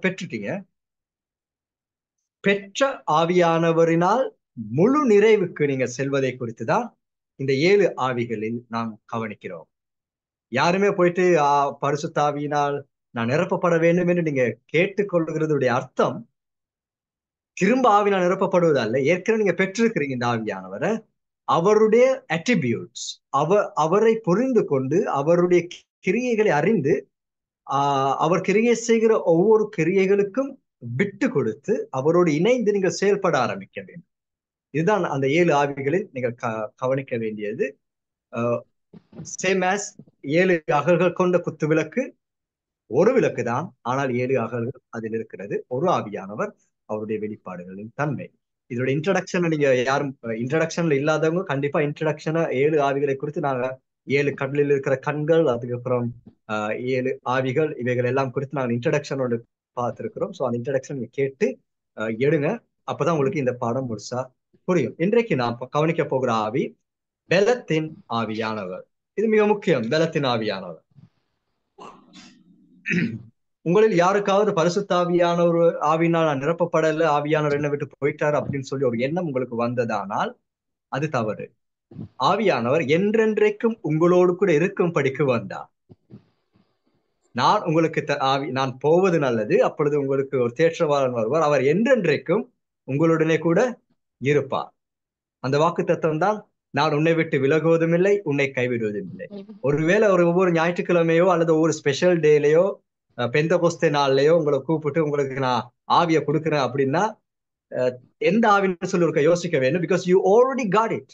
பெற்றுட்டீங்க. பெற்ற ஆவியானவரினால் முழு நிறைவுக்கு நீங்க செல்வதை குறித்துதான் இந்த 7 ஆவிகளில் நாம் கவனிக்கிறோம். யாருமே போயிட்டு பரிசுத்த ஆவியினால் நான் நிரப்பப்பட வேண்டும் என்று நீங்க கேட்டுக்கொள்கிறதுடைய அர்த்தம் திரும்ப ஆவினால் நிரப்பப்படுவது அல்ல. ஏற்கனவே நீங்க பெற்றிருக்கிறீங்க இந்த ஆவியானவரை. அவருடைய அட்ரிபியூட்ஸ், அவரை புரிந்து கொண்டு அவருடைய கிரியைகளை அறிந்து அவர் கிரியை செய்கிற ஒவ்வொரு கிரியைகளுக்கும் விட்டு கொடுத்து அவரோடு இணைந்து நீங்கள் செயல்பட ஆரம்பிக்க வேண்டும். இதுதான் அந்த 7 ஆவிகளில் நீங்கள் கவனிக்க வேண்டியது. சேம் ஆஸ் 7 அகல்கள் கொண்ட குத்து விளக்கு ஒரு விளக்கு தான், ஆனால் 7 அகல்கள் அதில் இருக்கிறது. ஒரு ஆவியானவர், அவருடைய வெளிப்பாடுகளின் தன்மை. இதோட இன்ட்ரடக்ஷன் நீங்க யாரும் இன்ட்ரடக்ஷன்ல இல்லாதவங்க கண்டிப்பா இன்ட்ரடக்ஷனை 7 ஆவிகளை குறித்து நாங்க 7 கடலில் இருக்கிற கண்கள், அதுக்கப்புறம் 7 ஆவிகள், இவைகள் எல்லாம் குறித்து நாங்கள் இன்ட்ரடக்ஷனோட பார்த்திருக்கிறோம். ஸோ அந்த இன்ட்ரடக்ஷன் நீங்க கேட்டு எடுங்க. அப்பதான் உங்களுக்கு இந்த பாடம் முழுசா புரியும். இன்றைக்கு நான் கவனிக்க போகிற ஆவி பெலத்தின் ஆவியானவர். இது மிக முக்கியம். பெலத்தின் ஆவியானவர். உங்களில் யாருக்காவது பரிசுத்த ஆவியான ஒரு ஆவியினால் நான் நிரப்பப்படல, ஆவியானவர் என்ன விட்டு போயிட்டார் அப்படின்னு சொல்லி ஒரு எண்ணம் உங்களுக்கு வந்ததானால் அது தவறு. ஆவியானவர் என்றென்றைக்கும் உங்களோடு கூட இருக்கும்படிக்கு வந்தார். நான் உங்களுக்கு நான் போவது நல்லது, அப்பொழுது உங்களுக்கு ஒரு தேற்றவாளன் வருவார், அவர் என்றென்றைக்கும் உங்களுடனே கூட இருப்பார். அந்த வாக்கு தத்துவம் தான் நான் உன்னை விட்டு விலகுவதும் இல்லை, உன்னை கைவிடுவதும் இல்லை. ஒருவேளை ஒவ்வொரு ஞாயிற்றுக்கிழமையோ அல்லது ஒவ்வொரு ஸ்பெஷல் டேலையோ பெந்தகோஸ்தே நாள்லயோ உங்களை கூப்பிட்டு உங்களுக்கு நான் ஆவியை கொடுக்குறேன் அப்படின்னா எந்த ஆவின்னு சொல்லி யோசிக்க வேண்டும். Because you already got it.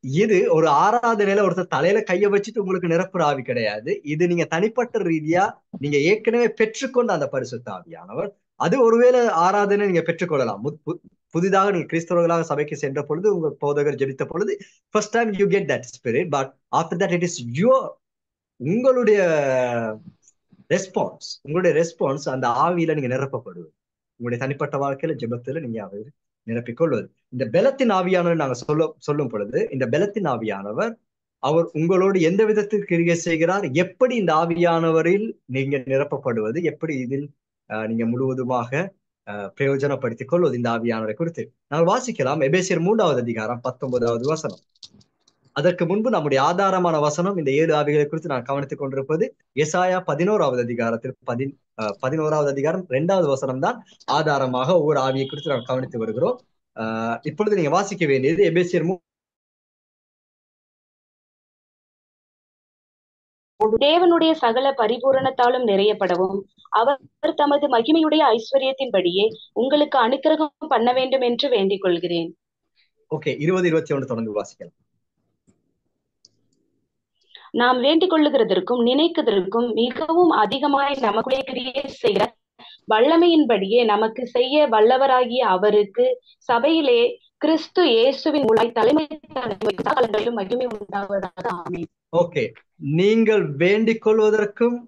இது ஒரு ஆராதனையில ஒருத்தர் தலையில கைய வச்சுட்டு உங்களுக்கு நிரப்புற ஆவி கிடையாது. இது நீங்க தனிப்பட்ட ரீதியா நீங்க ஏற்கனவே பெற்றுக்கொண்ட அந்த பரிசுத்த ஆவியானவர். அது ஒருவேளை ஆராதனை நீங்க பெற்றுக்கொள்ளலாம். புதிதாக நீங்க கிறிஸ்தவர்களாக சபைக்கு சென்ற பொழுது உங்கள் போதகர் ஜெபித்த பொழுது first time you get that spirit. But after that it is உங்களுடைய ரெஸ்பான்ஸ். உங்களுடைய ரெஸ்பான்ஸ் அந்த ஆவியில நீங்க நிரப்பப்படுவது. உங்களுடைய தனிப்பட்ட வாழ்க்கையில ஜெபத்துல நீங்க அவர் நிரப்பிக்கொள்வது. இந்த பெலத்தின் ஆவியானவர் நாங்க சொல்லும் பொழுது இந்த பெலத்தின் ஆவியானவர் அவர் உங்களோடு எந்த விதத்தில் கிரியை செய்கிறார், எப்படி இந்த ஆவியானவரில் நீங்க நிரப்பப்படுவது, எப்படி இதில் நீங்க முழுவதுமாக பிரயோஜனப்படுத்திக் கொள்வது இந்த ஆவியானவரை குறித்து நாங்கள் வாசிக்கலாம். எபேசியர் 3வது அதிகாரம் 19வது வசனம். அதற்கு முன்பு நம்முடைய ஆதாரமான வசனம் இந்த 7 ஆவிகளை குறித்து நான் கவனித்துக் கொண்டிருப்பது எசாயா 11வது அதிகாரத்தில் 11வது அதிகாரம் 2வது வசனம் தான் ஆதாரமாக ஒவ்வொரு ஆவியை குறித்து நாம் கவனித்து வருகிறோம். இப்பொழுது நீங்க வாசிக்க வேண்டியது எபேசியர் தேவனுடைய சகல பரிபூரணத்தாலும் நிறையப்படவும் அவர் தமது மகிமையுடைய ஐஸ்வர்யத்தின்படியே உங்களுக்கு அனுக்கிரகம் பண்ண வேண்டும் என்று வேண்டிக் கொள்கிறேன். ஓகே, 20-21 தொடர்ந்து வாசிக்கலாம். நாம் வேண்டிக் கொள்ளுகிறதற்கும் நினைக்கிறதற்கும் மிகவும் அதிகமாய் நமக்குள்ளே கிரியை செய்கிற வல்லமையின்படியே நமக்கு செய்ய வல்லவராகிய அவருக்கு சபையிலே கிறிஸ்து இயேசுவின் மூலம் தலைமை மகிமை உண்டாவதாக. ஆமென். ஓகே, நீங்கள் வேண்டிக் கொள்வதற்கும்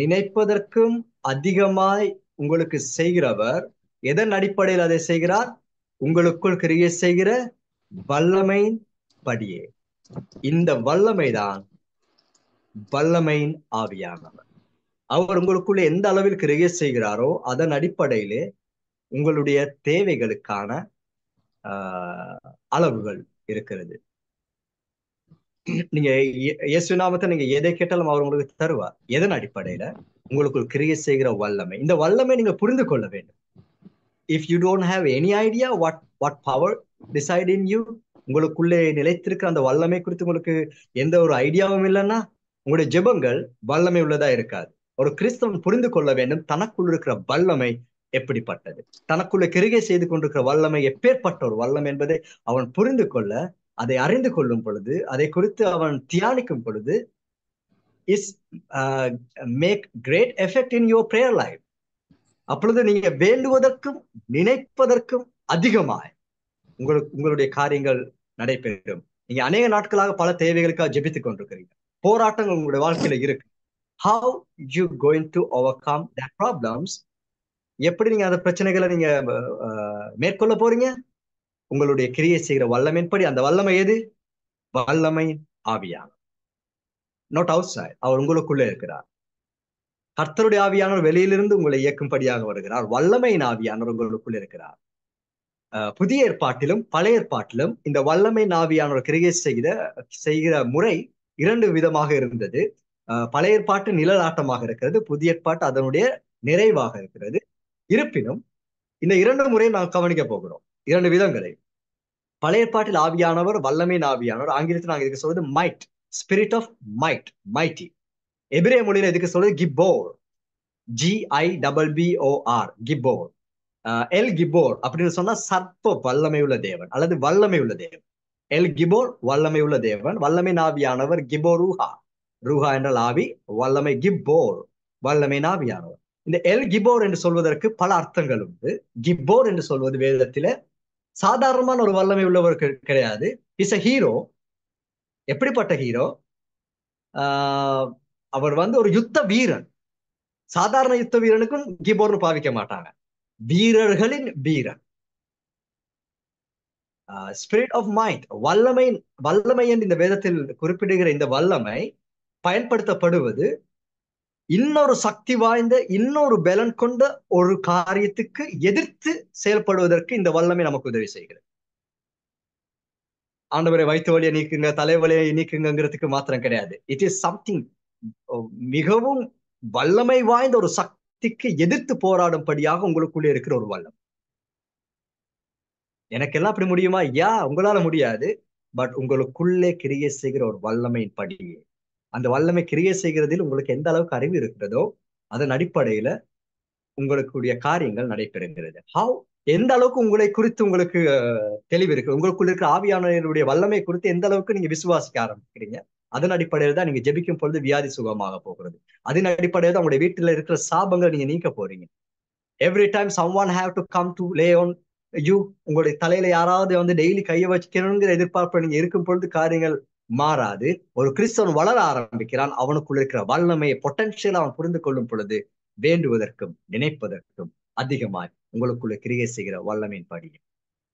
நினைப்பதற்கும் அதிகமாய் உங்களுக்கு செய்கிறவர் எதன் அடிப்படையில் அதை செய்கிறார்? உங்களுக்குள் கிரியை செய்கிற வல்லமையின் படியே. இந்த வல்லமைதான் வல்லமையின் ஆவியானவர். அவர் உங்களுக்குள்ள எந்த அளவில் கிரியை செய்கிறாரோ அதன் அடிப்படையிலே உங்களுடைய தேவைகளுக்கான அளவுகள் இருக்கிறது. நீங்க இயேசு நாமத்தை நீங்க எதை கேட்டாலும் அவர் உங்களுக்கு தருவார். எதன் அடிப்படையில? உங்களுக்குள் கிரியை செய்கிற வல்லமை. இந்த வல்லமை நீங்க புரிந்து கொள்ள வேண்டும். If you don't have any idea watt power decide in you, உங்களுக்குள்ளே நிலைத்திருக்கிற அந்த வல்லமை குறித்து உங்களுக்கு எந்த ஒரு ஐடியாவும் இல்லைன்னா உங்களுடைய ஜெபங்கள் வல்லமை உள்ளதா இருக்காது. ஒரு கிறிஸ்தவன் புரிந்து கொள்ள வேண்டும் தனக்குள் இருக்கிற வல்லமை எப்படிப்பட்டது, தனக்குள்ள கிரிகை செய்து கொண்டிருக்கிற வல்லமை எப்பேற்பட்ட ஒரு வல்லமை என்பதை அவன் புரிந்து கொள்ள, அதை அறிந்து கொள்ளும் பொழுது, அதை குறித்து அவன் தியானிக்கும் பொழுது is make great effect in your prayer life. அப்பொழுது நீங்க வேண்டுவதற்கும் நினைப்பதற்கும் அதிகமாய் உங்களுடைய காரியங்கள் நடைபெறும். நீங்க அநேக நாட்களாக பல தேவைகளுக்காக ஜெபித்துக் கொண்டிருக்கிறீங்க. போராட்டங்கள் உங்களுடைய வாழ்க்கையில இருக்கு. How you going to overcome that problems? எப்படி நீங்க அந்த பிரச்சனைகளை நீங்க மேற்கொள்ள போறீங்க? உங்களுடைய கிரியை செய்கிற வல்லமையின்படி. அந்த வல்லமை எது? வல்லமை ஆவியான, நாட் அவுட் சைட். அவர் உங்களுக்குள்ளே இருக்கிறார். கர்த்தருடைய ஆவியானவர் வெளியிலிருந்து உங்களை இயக்கும்படியாக வருகிறார். வல்லமையின் ஆவியானவர் உங்களுக்குள் இருக்கிறார். புதிய ஏற்பாட்டிலும் பழைய ஏற்பாட்டிலும் இந்த வல்லமையின் ஆவியானவர் கிரியை செய்கிற முறை 2 விதமாக இருந்தது. பழைய ஏற்பாட்டு நிழலாட்டமாக இருக்கிறது, புதிய ஏற்பாட்டு அதனுடைய நிறைவாக இருக்கிறது. இருப்பினும் இந்த 2 முறையும் நாம் கவனிக்க போகிறோம், 2 விதங்களை. பழைய ஏற்பாட்டில் ஆவியானவர் வல்லமையின் ஆவியானவர், ஆங்கிலத்தில் நாங்கள் இதுக்கு சொல்றது might, spirit of might, mighty. எபிரேய மொழியில இதுக்கு சொல்றது கிப்போர், GIBBOR, கிப்போர். எல் கிப்போர் அப்படின்னு சொன்னா சர்ப்ப வல்லமை உள்ள தேவன் அல்லது வல்லமை உள்ள தேவன். எல் கிப்போர் வல்லமை உள்ள தேவன், வல்லமை ஆவியானவர் கிப்போரூஹா, ரூஹா என்றால் ஆவி, வல்லமை கிப்போர் வல்லமை ஆவியானவர். இந்த எல் கிப்போர் என்று சொல்வதற்கு பல அர்த்தங்கள் உண்டு. கிப்போர் என்று சொல்வது வேதத்தில சாதாரணமான ஒரு வல்லமை உள்ளவர் கிடையாது. Is a hero. எப்படிப்பட்ட ஹீரோ? அவர் ஒரு யுத்த வீரன். சாதாரண யுத்த வீரனுக்கும் கிப்போர்னு பாவிக்க மாட்டாங்க, வீரர்களின் வீரன். ஸ்பிரிட் ஆஃப் மைண்ட், வல்லமை என்று இந்த வேதத்தில் குறிப்பிடுகிற இந்த வல்லமை பயன்படுத்தப்படுவது இன்னொரு சக்தி வாய்ந்த, இன்னொரு பலன் கொண்ட ஒரு காரியத்துக்கு எதிர்த்து செயல்படுவதற்கு இந்த வல்லமை நமக்கு உதவி செய்கிறது. ஆண்டவரை வயிற்று வலியை நீக்குங்க, தலைவலியை நீக்குங்கிறதுக்கு மாத்திரம் கிடையாது. இட் இஸ் சம்திங் மிகவும் வல்லமை வாய்ந்த ஒரு சக்திக்கு எதிர்த்து போராடும்படியாக உங்களுக்குள்ளே இருக்கிற ஒரு வல்லம். எனக்கெல்லாம் அப்படி முடியுமா? உங்களால முடியாது. பட் உங்களுக்குள்ளே கிரியை செய்கிற ஒரு வல்லமையின் படியே, அந்த வல்லமை கிரியை செய்கிறதில் உங்களுக்கு எந்த அளவுக்கு அறிவு இருக்கிறதோ அதன் அடிப்படையில உங்களுக்குடைய காரியங்கள் நடைபெறுகிறது. எந்த அளவுக்கு உங்களை குறித்து உங்களுக்கு தெளிவு இருக்கு, உங்களுக்குள்ள இருக்கிற ஆவியானவருடைய வல்லமை குறித்து எந்த அளவுக்கு நீங்க விசுவாசிக்க ஆரம்பிக்கிறீங்க, அதன் அடிப்படையில் தான் நீங்க ஜெபிக்கும் பொழுது வியாதி சுகமாக போகிறது. அதன் அடிப்படையில் தான் உங்களுடைய வீட்டுல இருக்கிற சாபங்கள் நீங்க நீக்க போறீங்க. Every time someone have to come to lay on you, உங்களுடைய தலையில யாராவது டெய்லி கையை வச்சுக்கணுங்கிற எதிர்பார்ப்பு நீங்க இருக்கும் பொழுது காரியங்கள் மாறாது. ஒரு கிறிஸ்தவன் வளர ஆரம்பிக்கிறான், அவனுக்குள்ள இருக்கிற வல்லமையை பொட்டன்ஷியல் அவன் புரிந்து கொள்ளும் பொழுது வேண்டுவதற்கும் நினைப்பதற்கும் அதிகமாய் உங்களுக்குள்ள கிரியை செய்கிற வல்லமையின் படி.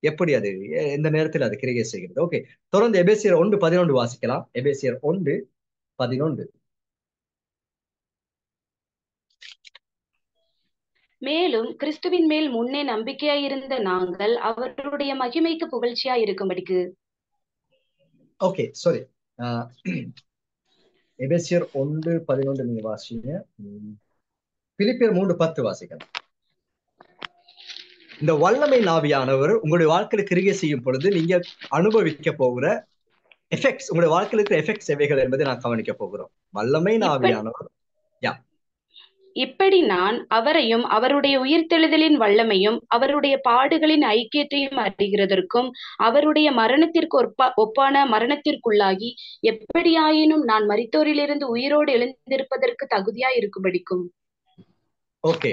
எப்படி அது எந்த நேரத்தில் அது கிரியை செய்கிறது? ஓகே, தொடர்ந்து எபேசியர் 1:11 வாசிக்கலாம். எபேசியர் 1:11. மேலும் கிறிஸ்துவின் மேல் முன்னே நம்பிக்கையாயிருந்த நாங்கள் அவருடைய மகிமைக்கு புகழ்ச்சியாய் இருக்கும்படிக்கு. ஓகே, சாரி, எபேசியர் 1:11 நீங்க வாசிங்க. பிலிப்பியர் 3:10 வாசிக்கலாம். இந்த வல்லமை ஆவியானவர் உங்களுடைய வாழ்க்கையில கிரியை செய்யும் பொழுது நீங்க அனுபவிக்க போகிற எஃபெக்ட்ஸ், உங்களுடைய வாழ்க்கையில இருக்கிற எஃபெக்ட்ஸ் எவைகள் என்பதை நான் கவனிக்க போகிறோம். வல்லமை ஆவியானவர் இப்படி நான் அவரையும் அவருடைய உயிர்த்தெழுதலின் வல்லமையும் அவருடைய பாடுகளின் ஐக்கியத்தையும் அறிகிறதற்கும் அவருடைய மரணத்திற்கு ஒப்பான மரணத்திற்குள்ளாகி எப்படியாயினும் நான் மரித்தோரிலிருந்து உயிரோடு எழுந்திருப்பதற்கு தகுதியாய் இருக்கும்படிக்கும். ஓகே,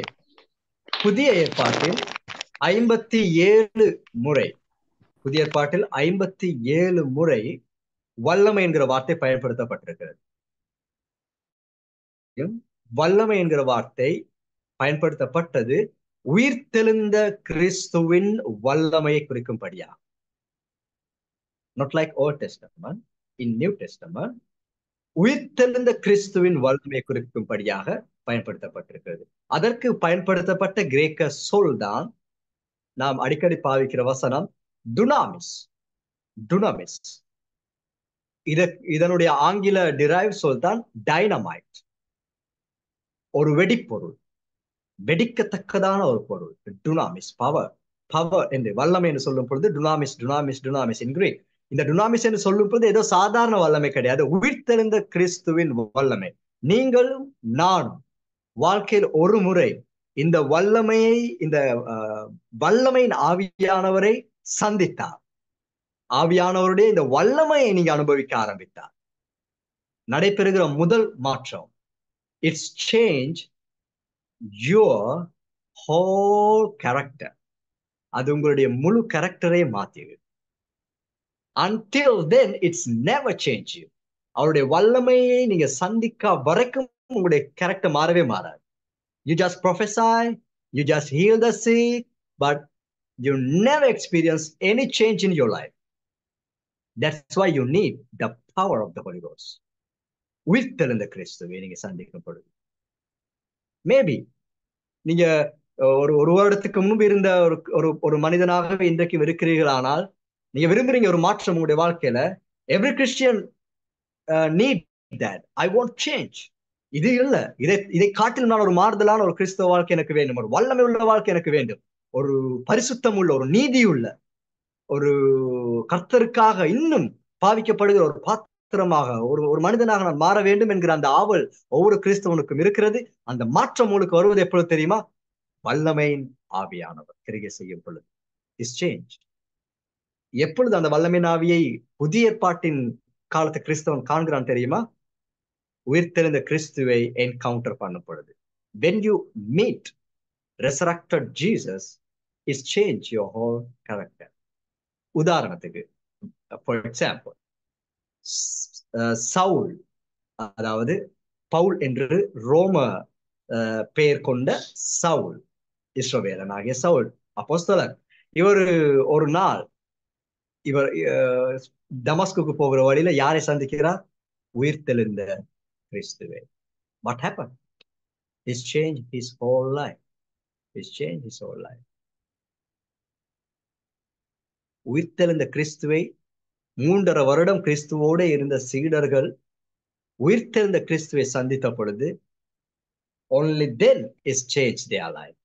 புதிய ஏற்பாட்டில் 57 முறை, புதிய ஏற்பாட்டில் 57 முறை வல்லமை என்கிற வார்த்தை பயன்படுத்தப்பட்டிருக்கிறது. வல்லமை என்கிற வார்த்தை பயன்படுத்தப்பட்டது உயிர்த்தெழுந்த கிறிஸ்துவின் வல்லமையை குறிக்கும்படியா. not like Old Testament, in New Testament உயிர்த்தெழுந்த கிறிஸ்துவின் வல்லமையை குறிக்கும்படியாக பயன்படுத்தப்பட்டிருக்கிறது. அதற்கு பயன்படுத்தப்பட்ட கிரேக்க சொல் தான் நாம் அடிக்கடி பாவிக்கிற வசனம் டுனாமிஸ். டுனாமிஸ் இதனுடைய ஆங்கில டிரைவ் சொல் தான் டைனமைட். ஒரு வெடிப்பொருள், வெடிக்கத்தக்கதான ஒரு பொருள். Dunamis, power. பவர் என்று வல்லமை என்று சொல்லும் பொழுது dunamis, dunamis, dunamis in Greek. இந்த டுனாமிஸ் என்று சொல்லும் பொழுது ஏதோ சாதாரண வல்லமை கிடையாது, உயிர்த்தெழுந்த கிறிஸ்துவின் வல்லமை. நீங்களும் நானும் வாழ்க்கையில் ஒரு முறை இந்த வல்லமையை, இந்த வல்லமையின் ஆவியானவரை சந்தித்தார், ஆவியானவருடைய இந்த வல்லமையை நீங்க அனுபவிக்க ஆரம்பித்தார், நடைபெறுகிற முதல் மாற்றம், it's change your whole character. அது உங்களுடைய முழு கேரக்டரை மாத்தியது. Until then it's never change you. அவருடைய வல்லமையை நீங்க சந்திக்க வரைக்கும் உங்களுடைய கேரக்டர் மாறவே மாறாது. You just prophesy, you just heal the sick, but you never experience any change in your life. That's why you need the power of the Holy Ghost. உயிர்த்தெழுந்த கிறிஸ்துவை நீங்க சந்திக்கும் பொழுது மேபி நீங்க ஒரு ஒரு வருடத்துக்கு முன்பு இருந்த ஒரு ஒரு ஒரு மனிதனாகவே இன்றைக்கும் இருக்கிறீர்களானால் நீங்க விரும்புறீங்க ஒரு மாற்றம் உங்களுடைய வாழ்க்கையில. Every Christian need that. I want change. இது இல்ல, இதை காட்டிலும் நான் ஒரு மாறுதலான ஒரு கிறிஸ்தவ வாழ்க்கை எனக்கு வேண்டும், ஒரு வல்லமை உள்ள வாழ்க்கை எனக்கு வேண்டும், ஒரு பரிசுத்தம் உள்ள, ஒரு நீதி உள்ள, ஒரு கர்த்தருக்காக இன்னும் பாவிக்கப்படுகிற ஒரு பாத்திரமாக, ஒரு ஒரு மனிதனாக நான் மாற வேண்டும் என்கிற அந்த ஆவல் ஒவ்வொரு கிறிஸ்தவனுக்கும் இருக்கிறது. அந்த மாற்றம் உங்களுக்கு வருவது எப்பொழுது தெரியுமா? வல்லமையின் ஆவியானவர் கிரியை செய்யும் பொழுது. Is change. எப்பொழுது அந்த வல்லமையின் ஆவியை புதிய ஏற்பாட்டின் காலத்து கிறிஸ்தவன் காண்கிறான் தெரியுமா? உயிர்த்தெழுந்த கிறிஸ்துவை என்கவுண்டர் பண்ணும் பொழுது. when you meet resurrected Jesus, it change your whole character. உதாரணத்துக்கு, for example, சவுல், அதாவது பவுல் என்று ரோம பெயர் கொண்ட சவுல், இஸ்ரவேலன் ஆகிய சவுல் அப்போஸ்தலர், இவர் ஒரு நாள் இவர் டமாஸ்குக்கு போகிற வழியில யாரை சந்திக்கிறார்? உயிர்த்தெழுந்த கிறிஸ்துவை. What happen? He's changed his whole life. He's changed his whole life. உயிர்த்தெழுந்த கிறிஸ்துவை 3.5 வருடம் கிறிஸ்துவோடு இருந்த சீடர்கள் உயிர்த்தெழுந்த கிறிஸ்துவை சந்தித்த பொழுது only then is changed their life.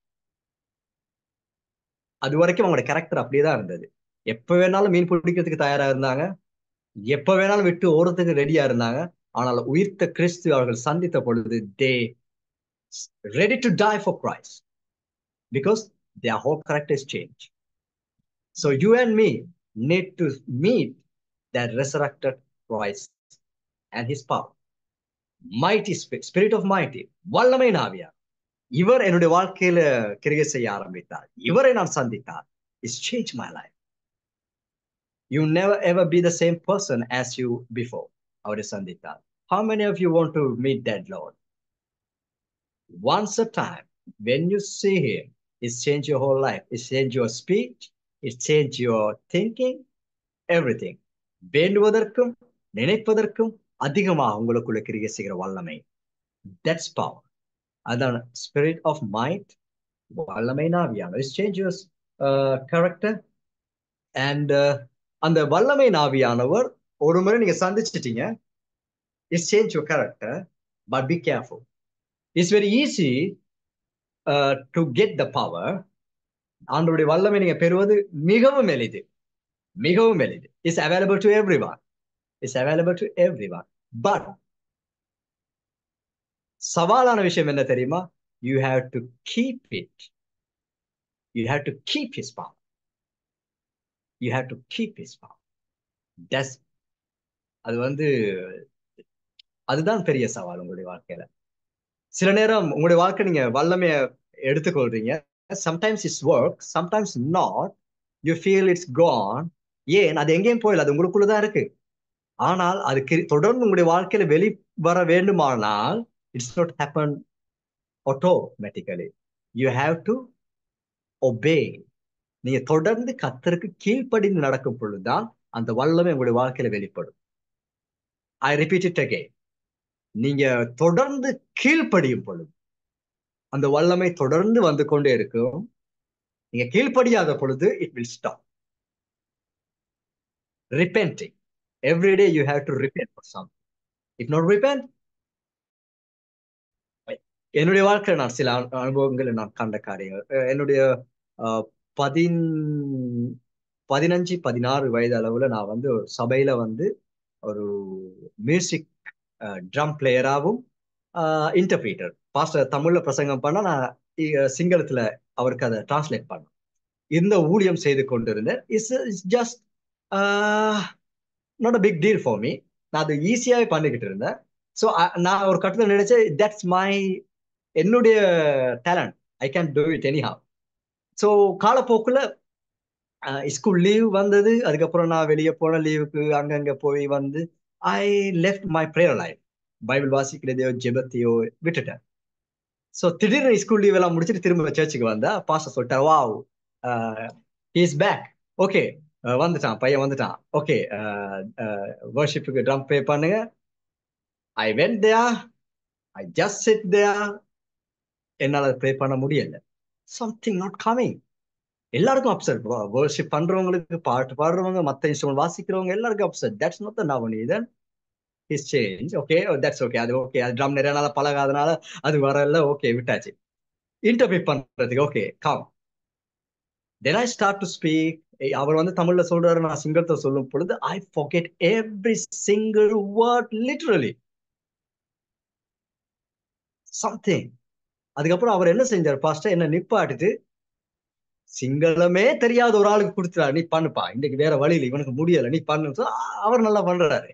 அது வரைக்கும் அவங்களோட கேரக்டர் அப்படியேதான் இருந்தது. எப்ப வேணாலும் மீன் பிடிக்கிறதுக்கு தயாரா இருந்தாங்க, எப்ப வேணாலும் விட்டு ஓடுறதுக்கு ரெடியா இருந்தாங்க. ஆனால் உயிர்த்த கிறிஸ்து அவர்கள் சந்தித்த பொழுது they ready to die for Christ because their whole character is changed. So you and me need to meet that resurrected Christ and his power. Mighty spirit of mighty, வல்லமை நாவியா, இவர் என்னுடைய வாழ்க்கையில கிரியை செய்ய ஆரம்பித்தார், இவரை நான் சந்தித்தார். It's changed my life. You never ever be the same person as you before. அவரை சந்தித்தார். How many of you want to meet that Lord? Once a time, when you see him, it's changed your whole life. It's changed your speech. It's changed your thinking. Everything. வேண்டுவதற்கும் நினைப்பதற்கும் அதிகமாக உங்களுக்குள்ள கிரியை செய்கிற வல்லமை. That's power. அதான் spirit of might, வல்லமை நாவியானவர். It's changed your character. And அந்த வல்லமை நாவியானவர் ஒரு முறை நீங்க சந்திச்சிட்டீங்க. It's changed your character, but be careful. It's very easy to get the power. ஆண்டவருடைய வல்லமை நீங்க பெறுவது மிகவும் எளிது, மிகவும் எளிது. It's available to everyone. It's available to everyone. But சவாலான விஷயம் என்ன தெரியுமா? You have to keep it. You have to keep his power. You have to keep his power. That's அது அதுதான் பெரிய சவால் உங்களுடைய வாழ்க்கையில. சில நேரம் உங்களுடைய வாழ்க்கை நீங்க வல்லமைய எடுத்துக்கொள்றீங்க. Sometimes it's work, sometimes not. You feel it's gone. ஏன்? அது எங்கேயும் போயில, அது உங்களுக்குள்ளதான் இருக்கு. ஆனால் அது தொடர்ந்து உங்களுடைய வாழ்க்கையில வெளி வர வேண்டுமானால் it's not happen automatically. You have to obey. நீங்க தொடர்ந்து கர்த்தருக்கு கீழ்ப்படிந்து நடக்கும் பொழுதுதான் அந்த வல்லமை உங்களுடைய வாழ்க்கையில வெளிப்படும். I repeat it again. நீங்க தொடர்ந்து கீழ்ப்படியும் பொழுது அந்த வல்லமை தொடர்ந்து வந்து கொண்டே இருக்கும். நீங்க கீழ்ப்படியாத பொழுது it will stop. Repenting. Every day you have to repent for something. If not repent, என்னுடைய வாழ்க்கையில நான் சில அனுபவங்களை நான் கண்ட காரியங்கள், என்னுடைய 15-16 வயது அளவுல நான் ஒரு சபையில ஒரு மியூசிக் ட்ரம் பிளேயராகவும் இன்டர்பிரீட்டர், பாஸ்டர் தமிழ்ல பிரசங்கம் பண்ண நான் சிங்களத்துல அவருக்கு அதை டிரான்ஸ்லேட் பண்ணேன். இந்த ஊழியம் செய்து கொண்டிருந்தேன். It's just not a big deal for me. நான் அது ஈஸியாவே பண்ணிக்கிட்டு இருந்தேன். ஸோ நான் ஒரு கட்டத்தில் நினைச்சேன், தட்ஸ் என்னுடைய talent, I can do it anyhow. So காலப்போக்குல ஸ்கூல் லீவ் வந்தது. அதுக்கப்புறம் நான் வெளியே போன லீவுக்கு அங்கங்க போய் I left my prayer life. Bible வாசிக்கிறதையோ ஜெபத்தையோ விட்டுட்டேன். ஸோ திடீர்னு ஸ்கூல் லீவ் எல்லாம் முடிச்சுட்டு திரும்ப சர்ச்சுக்கு வந்தா பாஸ்டர் சொல்லிட்டார், wow he is back. Okay, வந்துட்டான் பையன் வந்துட்டான். ஓகே, வர்ஷிப்புக்கு ட்ரம் ப்ளே பண்ணுங்க. I went there. I just sit there. என்னால ப்ரே பண்ண முடியல. Something not coming. எல்லாருக்கும் அப்செட். வர்ஷிப் பண்றவங்களுக்கு, பாட்டு பாடுறவங்க, மத்த இன்ஸ்ட்ருமெண்ட் வாசிக்கிறவங்க எல்லாருக்கும் upset. That's not the Navaneethan. His change. Okay, that's okay. அது ஓகே. அது ட்ரம் நிறைய நாளா பழகாதனால அது வரல. ஓகே, விட்டாச்சு. இன்டர்பிரேட் பண்றதுக்கு okay come. Then I start to speak. அவர் வந்து தமிழ்ல சொல்றாரு, நான் சிங்களத்தை சொல்லும் பொழுது ஐ forget every single word literally. Something. அதுக்கப்புறம் அவர் என்ன செஞ்சார் பாஸ்டர், என்ன நிப்பாட்டிட்டு சிங்களமே தெரியாத ஒரு ஆளுக்கு கொடுத்துறாரு, நீ பண்ணுப்பா, இன்னைக்கு வேற வழியில இவனுக்கு முடியல, நீ பண்ணு. அவர் நல்லா பண்றாரு.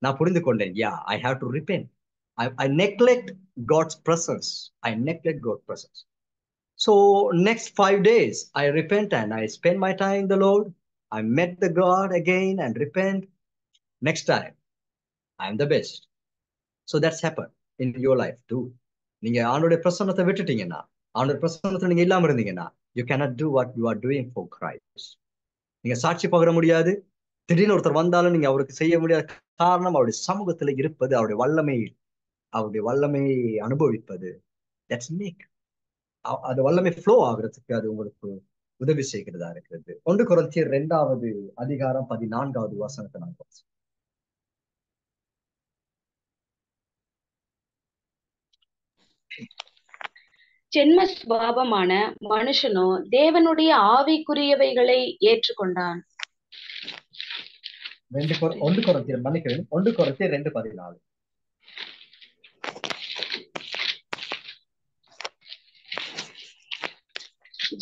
நான் புரிந்து கொண்டேன். Yeah, I have to repent. I neglect God's presence. I neglect God's presence. So next 5 days, I repent and I spend my time in the Lord. I met the God again and repent. Next time, I am the best. So that's happened in your life too. நீங்க ஆண்டோட பிரசன்னத்தை விட்டுட்டீங்கன்னா, ஆண்டோட பிரசன்னத்தை நீங்க இல்லாம இருந்தீங்கன்னா, you cannot do what you are doing for Christ. நீங்க சாட்சி பகர முடியாது. திடீர்னு ஒருத்தர் வந்தாலும் நீங்க அவருக்கு செய்ய முடியாத காரணம், அவருடைய சமூகத்துல இருப்பது, அவருடைய வல்லமையை அனுபவிப்பது. தட்ஸ் மேக் அது வல்லமை ஃப்ளோ ஆகுறதுக்கு அது உங்களுக்கு உதவி செய்கிறதா இருக்கிறது. 1 கொரிந்தியர் 2வது அதிகாரம் 14வது வசனத்தை நான் படிச்சேன். ஜென்ம சுபாவமான மனுஷனோ தேவனுடைய ஆவிக்குரியவைகளை ஏற்றுக்கொண்டான். 1 கொரிந்தியர் மன்னிக்கிறேன், 1 கொரிந்தியர் 2:14.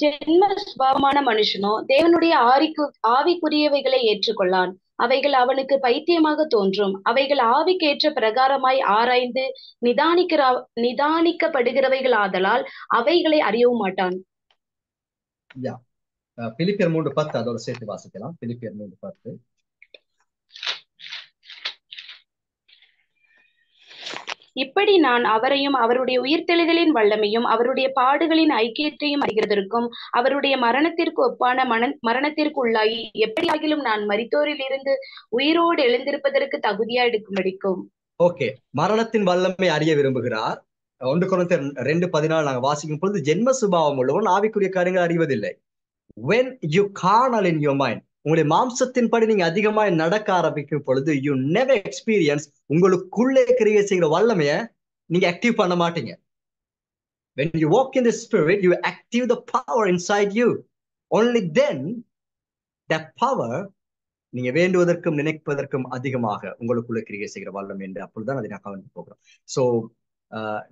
ஜென்ம சுபாவமான மனுஷனோ தேவனுடைய ஆவிக்குரியவைகளை ஏற்றுக்கொள்ளான். அவைகள் அவனுக்கு பைத்தியமாக தோன்றும். அவைகள் ஆவிக்கேற்ற பிரகாரமாய் ஆராய்ந்து நிதானிக்கப்படுகிறவைகள் ஆதலால் அவைகளை அறியவும் மாட்டான். பிலிப்பியர் 3:10 அதோட சேர்த்து வாசிக்கலாம். பிலிப்பியர் 3:10. இப்படி நான் அவரையும் அவருடைய உயிர்த்தெழுதலின் வல்லமையும் அவருடைய பாடுகளின் ஐக்கியத்தையும் அறிகிறதற்கும் அவருடைய மரணத்திற்கு ஒப்பான மரணத்திற்கு உள்ளாகி எப்படியாகிலும் நான் மரித்தோரில் இருந்து உயிரோடு எழுந்திருப்பதற்கு தகுதியா எடுக்கும்படிக்கும். ஓகே, மரணத்தின் வல்லமை அறிய விரும்புகிறார். 1 கொரிந்தியர் 2:14 நாங்க வாசிக்கும் பொழுது, ஜென்ம சுபாவம் உள்ளவன் ஆவிக்குரிய காரியங்கள் அறிவதில்லை. when you carnal in your mind, உங்களுடைய மாம்சத்தின்படி நீங்க அதிகமாய் நடக்க ஆரம்பிக்கும் பொழுது, you never experience உங்களுக்குள்ளே கிரியை செய்கிற வல்லமைய நீங்க ஆக்டிவ் பண்ண மாட்டீங்க. when you walk in the spirit, you active the power inside you. only then that power நீங்க வேண்டுவதற்கும் நினைப்பதற்கும் அதிகமாக உங்களுக்குள்ள கிரியை செய்கிற வல்லமை என்று அப்பொழுதுதான் அதை நான் கவனித்து போகிறோம். சோ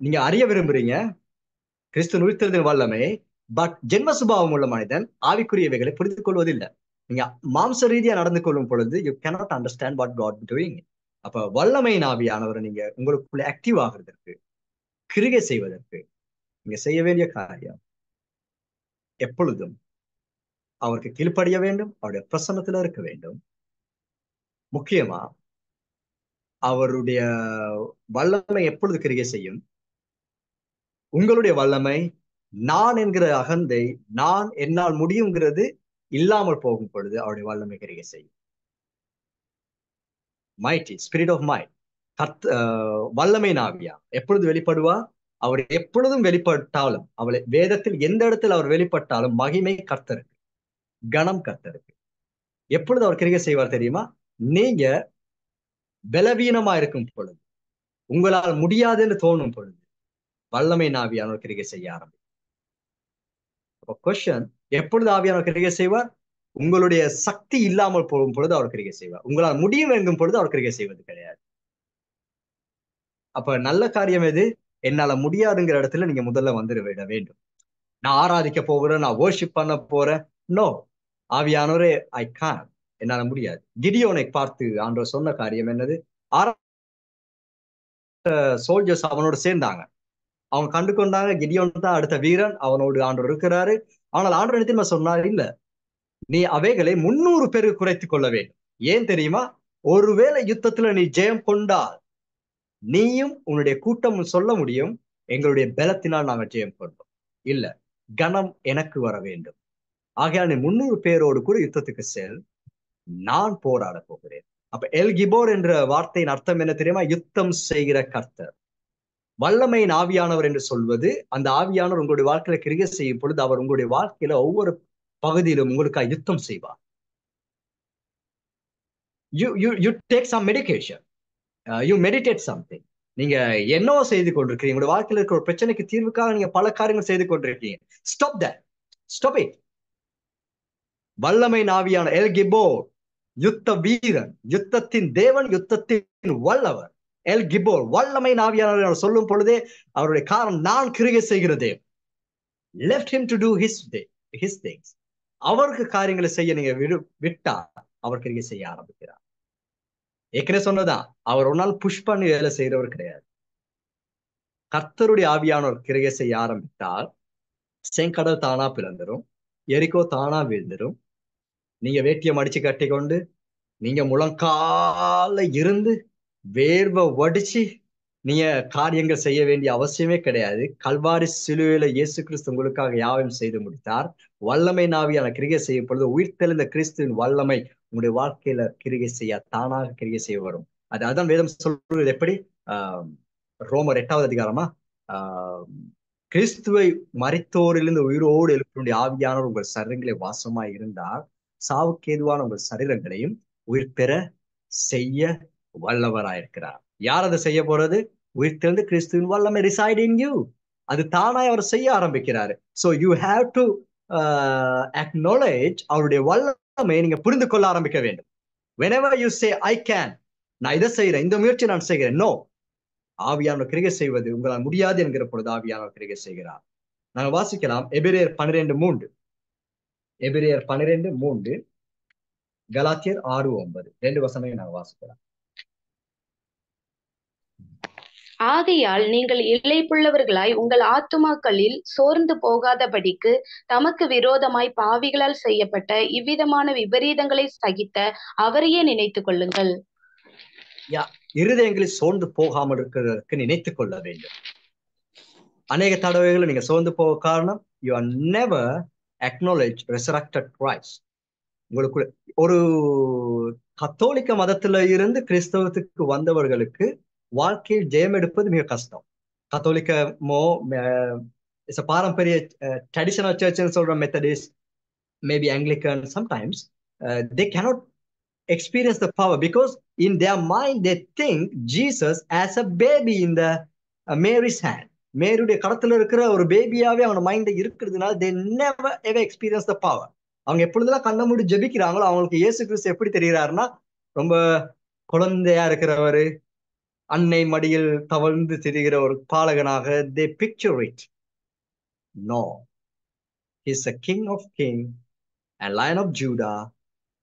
நீங்க அறிய விரும்புறீங்க கிறிஸ்து உயிர்த்தெழுதலின் வல்லமை. பட் ஜென்ம சுபாவம் உள்ள மனிதன் ஆவிக்குரியவைகளை புரிந்து கொள்வதில்லை. நீங்க மாம்ச ரீதியா நடந்து கொள்ளும் பொழுது you cannot understand what God doing. அப்ப வல்லமையின் ஆவியானவரை நீங்க உங்களுக்குள்ள ஆக்டிவ் ஆகிறதுக்கு, கிரியை செய்வதற்கு நீங்க செய்ய வேண்டிய காரியம் எப்பொழுதும் அவருக்கு கீழ்ப்படிய வேண்டும், அவருடைய பிரசன்னத்துல இருக்க வேண்டும். முக்கியமா அவருடைய வல்லமை எப்பொழுது கிரியை செய்யும், உங்களுடைய வல்லமை நான் என்கிற அகந்தை, நான் என்னால் முடியுங்கிறது இல்லாமல் போகும் பொழுது அவருடைய வல்லமை கிரியை செய்யும். மைட்டி ஸ்பிரிட் ஆஃப் மைட், வல்லமை நாவியா எப்பொழுது வெளிப்படுவா, அவர் எப்பொழுதும் வெளிப்பட்டாலும், அவளை வேதத்தில் எந்த இடத்தில் அவர் வெளிப்பட்டாலும் மகிமை கர்த்தருக்கு, கணம் கர்த்தருக்கு. எப்பொழுது அவர் கிரியை செய்வார் தெரியுமா? நீங்க பலவீனமா இருக்கும் பொழுது, உங்களால் முடியாதுன்னு தோணும் பொழுது வல்லமை நாவியானவர் கிரியை செய்ய ஆரம்பிக்கும். கொஸ்டின், எப்பொழுது ஆவியானவர் கிரியை செய்வார்? உங்களுடைய சக்தி இல்லாமல் போகும் பொழுது அவர் கிரியை செய்வார். உங்களால் முடியும் என்கும் பொழுது அவர் கிரியை செய்வது கிடையாது. அப்ப நல்ல காரியம் எது? என்னால முடியாதுங்கிற இடத்துல நீங்க முதல்ல வந்துட விட வேண்டும். நான் ஆராதிக்க போகிறேன், நான் வர்ஷிப் பண்ண போறேன். நோ, ஆவியானவரே ஐ கான், என்னால முடியாது. கிடியோனை பார்த்து ஆண்டவர் சொன்ன காரியம் என்னது? சோல்ஜர்ஸ் அவனோடு சேர்ந்தாங்க, அவங்க கண்டு கொண்டாங்க கிடியோன் தான் அடுத்த வீரன், அவனோடு ஆண்டவர் இருக்கிறாரு. ஆனால் ஆண்டவர் என்ன தெரியுமா சொன்னார்? இல்ல, நீ அவைகளை 300 பேருக்கு குறைத்துக் கொள்ள வேண்டும். ஏன் தெரியுமா? ஒருவேளை யுத்தத்துல நீ ஜெயம் கொண்டால் நீயும் உன்னுடைய கூட்டமும் சொல்ல முடியும், எங்களுடைய பலத்தினால் நாங்கள் ஜெயம் கொண்டோம். இல்ல, கணம் எனக்கு வர வேண்டும். ஆகையால் நீ 300 பேரோடு கூட யுத்தத்துக்கு செல், நான் போராட போகிறேன். அப்ப எல் கிபோர் என்ற வார்த்தையின் அர்த்தம் என்ன தெரியுமா? யுத்தம் செய்கிற கர்த்தர். வல்லமையின் ஆவியானவர் என்று சொல்வது, அந்த ஆவியானவர் உங்களுடைய வாழ்க்கையில கிரியை செய்யும் பொழுது அவர் உங்களுடைய வாழ்க்கையில ஒவ்வொரு பகுதியிலும் உங்களுக்காக யுத்தம் செய்வார். You take some medication. You meditate something. நீங்க என்னவோ செய்து கொண்டிருக்கீங்க. உங்களுடைய வாழ்க்கையில இருக்கிற ஒரு பிரச்சனைக்கு தீர்வுக்காக நீங்க பல காரியங்கள் செய்து கொண்டிருக்கீங்க. Stop that. Stop it. வல்லமை ஆவியான எல் கிபோர், யுத்த வீரன், யுத்தத்தின் தேவன், யுத்தத்தின் வல்லவர். எல் கிபோர், வல்லமை ஆவியானவர் சொல்லும் பொழுதே அவருடைய காரணம், நான் கிரியை செய்கிறதே. Left him to do his things. அவருக்கு காரியங்களை செய்ய நீங்க விட்டா அவர் கிரியை செய்ய ஆரம்பிக்கிறார். ஏற்கனவே சொன்னதான், அவர் ஒரு நாள் புஷ் பண்ணி வேலை செய்யறவர் கிடையாது. கர்த்தருடைய ஆவியானவர் கிரியை செய்ய ஆரம்பித்தால் செங்கடல் தானா பிளந்துரும், எரிகோ தானா வீழ்ந்துரும். நீங்க வேட்டியை மடிச்சு கட்டி கொண்டு நீங்க முழங்கால இருந்து வேர்வை வடிச்சு நீங்க காரியங்கள் செய்ய வேண்டிய அவசியமே கிடையாது. கல்வாரி சிலுவையில இயேசு கிறிஸ்து உங்களுக்காக யாவையும் செய்து முடித்தார். வல்லமை ஆவியான கிரியை செய்யும் பொழுது உயிர்த்தெழுந்த கிறிஸ்துவின் வல்லமை உங்களுடைய வாழ்க்கையில கிரியை செய்ய, தானாக கிரியை செய்ய வரும். அதான் வேதம் சொல்றது. எப்படி? ரோமர் 8வது அதிகாரமா, கிறிஸ்துவை மரித்தோரிலிருந்து உயிரோடு எழுப்பினுடைய ஆவியானவர் உங்கள் சரீரங்களை வாசமாய் இருந்தால் சாவுக்கு ஏதுவான உங்கள் சரீரங்களையும் உயிர் பெற செய்ய வல்லவராயிருக்கிறார். யார் அதை செய்ய போறது? உயிர்த்தெழுந்து கிறிஸ்துவின் வல்லமை reside in you. அது தானாய் அவர் செய்ய ஆரம்பிக்கிறாரு. So you have to acknowledge அவருடைய வல்லமையை நீங்க புரிந்து கொள்ள ஆரம்பிக்க வேண்டும். Whenever you say I can, நான் இதை செய்யறேன், இந்த முயற்சி நான் செய்கிறேன், நோ, ஆவியானவர் கிரியை செய்வது உங்களால் முடியாது என்கிற பொழுது ஆவியானவர் கிரியை செய்கிறார். நாங்கள் வாசிக்கலாம் எபிரேயர் 12:3, எபிரேயர் 12:3, கலாத்தியர் 6:9, 2 வசனங்களை நாங்கள் வாசிக்கலாம். ஆகையால் நீங்கள் இளைப்புள்ளவர்களாய் உங்கள் ஆத்துமாக்களில் சோர்ந்து போகாதபடிக்கு தமக்கு விரோதமாய் பாவிகளால் செய்யப்பட்ட இவ்விதமான விபரீதங்களை சகித்த அவரையே நினைத்துக் கொள்ளுங்கள். இருதயங்களில் சோர்ந்து போகாமல் இருக்கிறதற்கு நினைத்துக் கொள்ள வேண்டும். அநேக தடவைகளை நீங்க சோர்ந்து போக காரணம், you are never acknowledge resurrected Christ. உங்களுக்கு ஒரு கத்தோலிக்க மதத்துல இருந்து கிறிஸ்தவத்துக்கு வந்தவர்களுக்கு வாழ்க்கையில் ஜெயம் எடுப்பது மிக கஷ்டம். கத்தோலிக்கமோ பாரம்பரிய ட்ரெடிஷனல் சர்ச் சொல்ற Methodist, maybe Anglican, sometimes they cannot experience the power because in their mind they think Jesus as a baby in the Mary's hand. மேரியுடைய கடத்துல இருக்கிற ஒரு பேபியாவே அவங்க மைண்ட்ல இருக்கிறதுனால they never ever experience the power. அவங்க எப்பொழுதெல்லாம் கண்ண மூடி ஜெபிக்கிறாங்களோ அவங்களுக்கு இயேசு கிறிஸ்து எப்படி தெரிகிறாருன்னா, ரொம்ப குழந்தையா இருக்கிறவரு, அன்னை மடியில் தவழ்ந்து திரிகிற ஒரு பாலகனாக they picture it. No, he's a king of king and lion of Judah.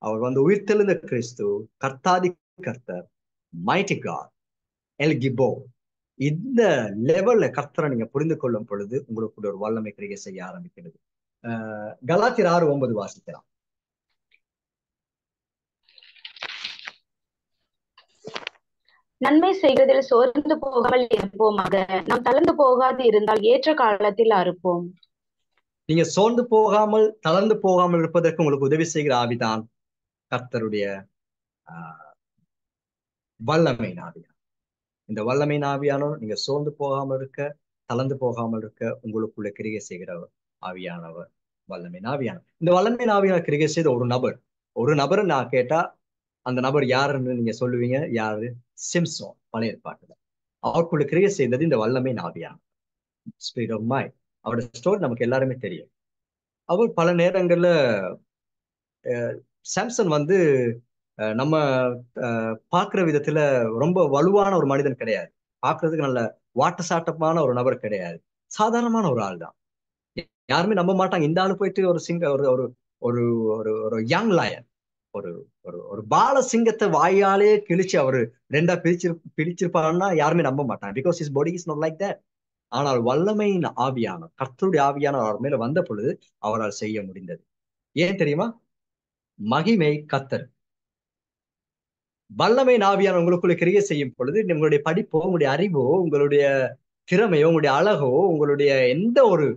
அவர் வந்து உயிர்த்தெழுந்த கிறிஸ்து, கர்த்தாதி கர்த்தர், மைட்டி காட், எல் கிபோ. இந்த லெவல்ல கர்த்தரை நீங்க புரிந்து கொள்ளும் பொழுது உங்களுக்கு ஒரு வல்லமை கிரியை செய்ய ஆரம்பிக்கிறது. கலாத்தியர் 6:9 வாசிக்கலாம். நன்மை செய்வதில் சோர்ந்து போகாமல் இருப்போமாக, நாம் தளர்ந்து போகாது இருந்தால் ஏற்ற காலத்தில் அறுப்போம். நீங்க சோர்ந்து போகாமல் தளர்ந்து போகாமல் இருப்பதற்கு உங்களுக்கு உதவி செய்கிற ஆவிதான் கர்த்தருடைய வல்லமை ஆவியானவர். இந்த வல்லமை ஆவியானவர் நீங்க சோர்ந்து போகாமல் இருக்க, தளர்ந்து போகாமல் இருக்க உங்களுக்குள்ள கிரியை செய்கிறவர் ஆவியானவர், வல்லமை ஆவியானவர். இந்த வல்லமை ஆவியானவர் கிரியை செய்த ஒரு நபர் நான் கேட்டா அந்த நபர் யாருன்னு நீங்க சொல்லுவீங்க. யாரு? சிம்சோன், பழைய ஏற்பாட்டுல. அவருக்குள்ள கிரியை செய்தது இந்த வல்லமை ஆவியானவர், ஸ்பிரிட் ஆஃப் மைண்ட். அவருடைய ஸ்டோரி நமக்கு எல்லாருமே தெரியும். அவர் பல நேரங்கள்ல சாம்சன் வந்து நம்ம பார்க்கிற விதத்துல ரொம்ப வலுவான ஒரு மனிதன் கிடையாது. பார்க்கறதுக்கு நல்ல வாட்டசாட்டமான ஒரு நபர் கிடையாது. சாதாரணமான ஒரு ஆள் தான். யாருமே நம்ப மாட்டாங்க, இந்த ஆளு போயிட்டு ஒரு ஒரு ஒரு ஒரு யங் லயன், ஒரு ஒரு ஒரு பால சிங்கத்தை வாயாலே கிழிச்சு அவரு 2ஆ பிரிச்சிருப்பாருன்னா யாருமே நம்ப மாட்டாங்க. Because his body is not like that. ஆனால் வல்லமையின் ஆவியான கர்த்தருடைய ஆவியான அவர் மேல வந்த பொழுது அவரால் செய்ய முடிந்தது. ஏன் தெரியுமா? மகிமை கர்த்தர். வல்லமை ஆவியான உங்களுக்குள்ள கிரியை செய்யும் பொழுது உங்களுடைய படிப்போ, உங்களுடைய அறிவோ, உங்களுடைய திறமையோ, உங்களுடைய அழகோ, உங்களுடைய எந்த ஒரு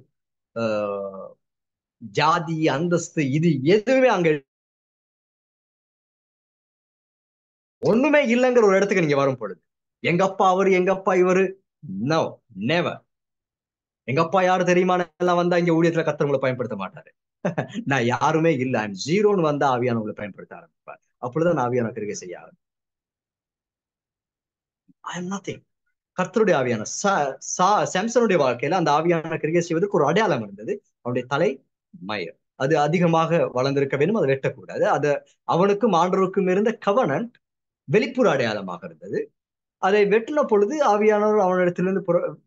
ஜாதி அந்தஸ்து இது எதுவுமே அங்க ஒண்ணுமே இல்லைங்கிற ஒரு இடத்துக்கு நீங்க வரும் பொழுது, எங்க அப்பா அவரு, எங்க அப்பா இவரு, நோ, நெவர். எங்க அப்பா யாரு தெரியுமான எல்லாம் வந்தா இங்க ஊழியத்துல கர்த்தர் உங்களை பயன்படுத்த மாட்டாரு. நான் யாருமே இல்ல, ஐம் ஜீரோன்னு வந்தா ஆவியானவங்களை பயன்படுத்த ஆரம்பிப்பார். அப்பொழுதுதான் ஆவியான கிரியை செய்ய ஆரம்பிப்பார். I am nothing. கர்த்தருடைய ஆவியான சாம்சனுடைய வாழ்க்கையில அந்த ஆவியான கிரியை செய்வதற்கு ஒரு அடையாளம் இருந்தது. அவனுடைய தலை மயிர் அது அதிகமாக வளர்ந்திருக்க வேண்டும், அதை வெட்டக்கூடாது. அது அவனுக்கும் ஆண்டவருக்கும் இருந்த கவனன்ட் வெளிப்புற அடையாளமாக இருந்தது. அதை வெட்டின பொழுது ஆவியானவர் அவனிடத்திலிருந்து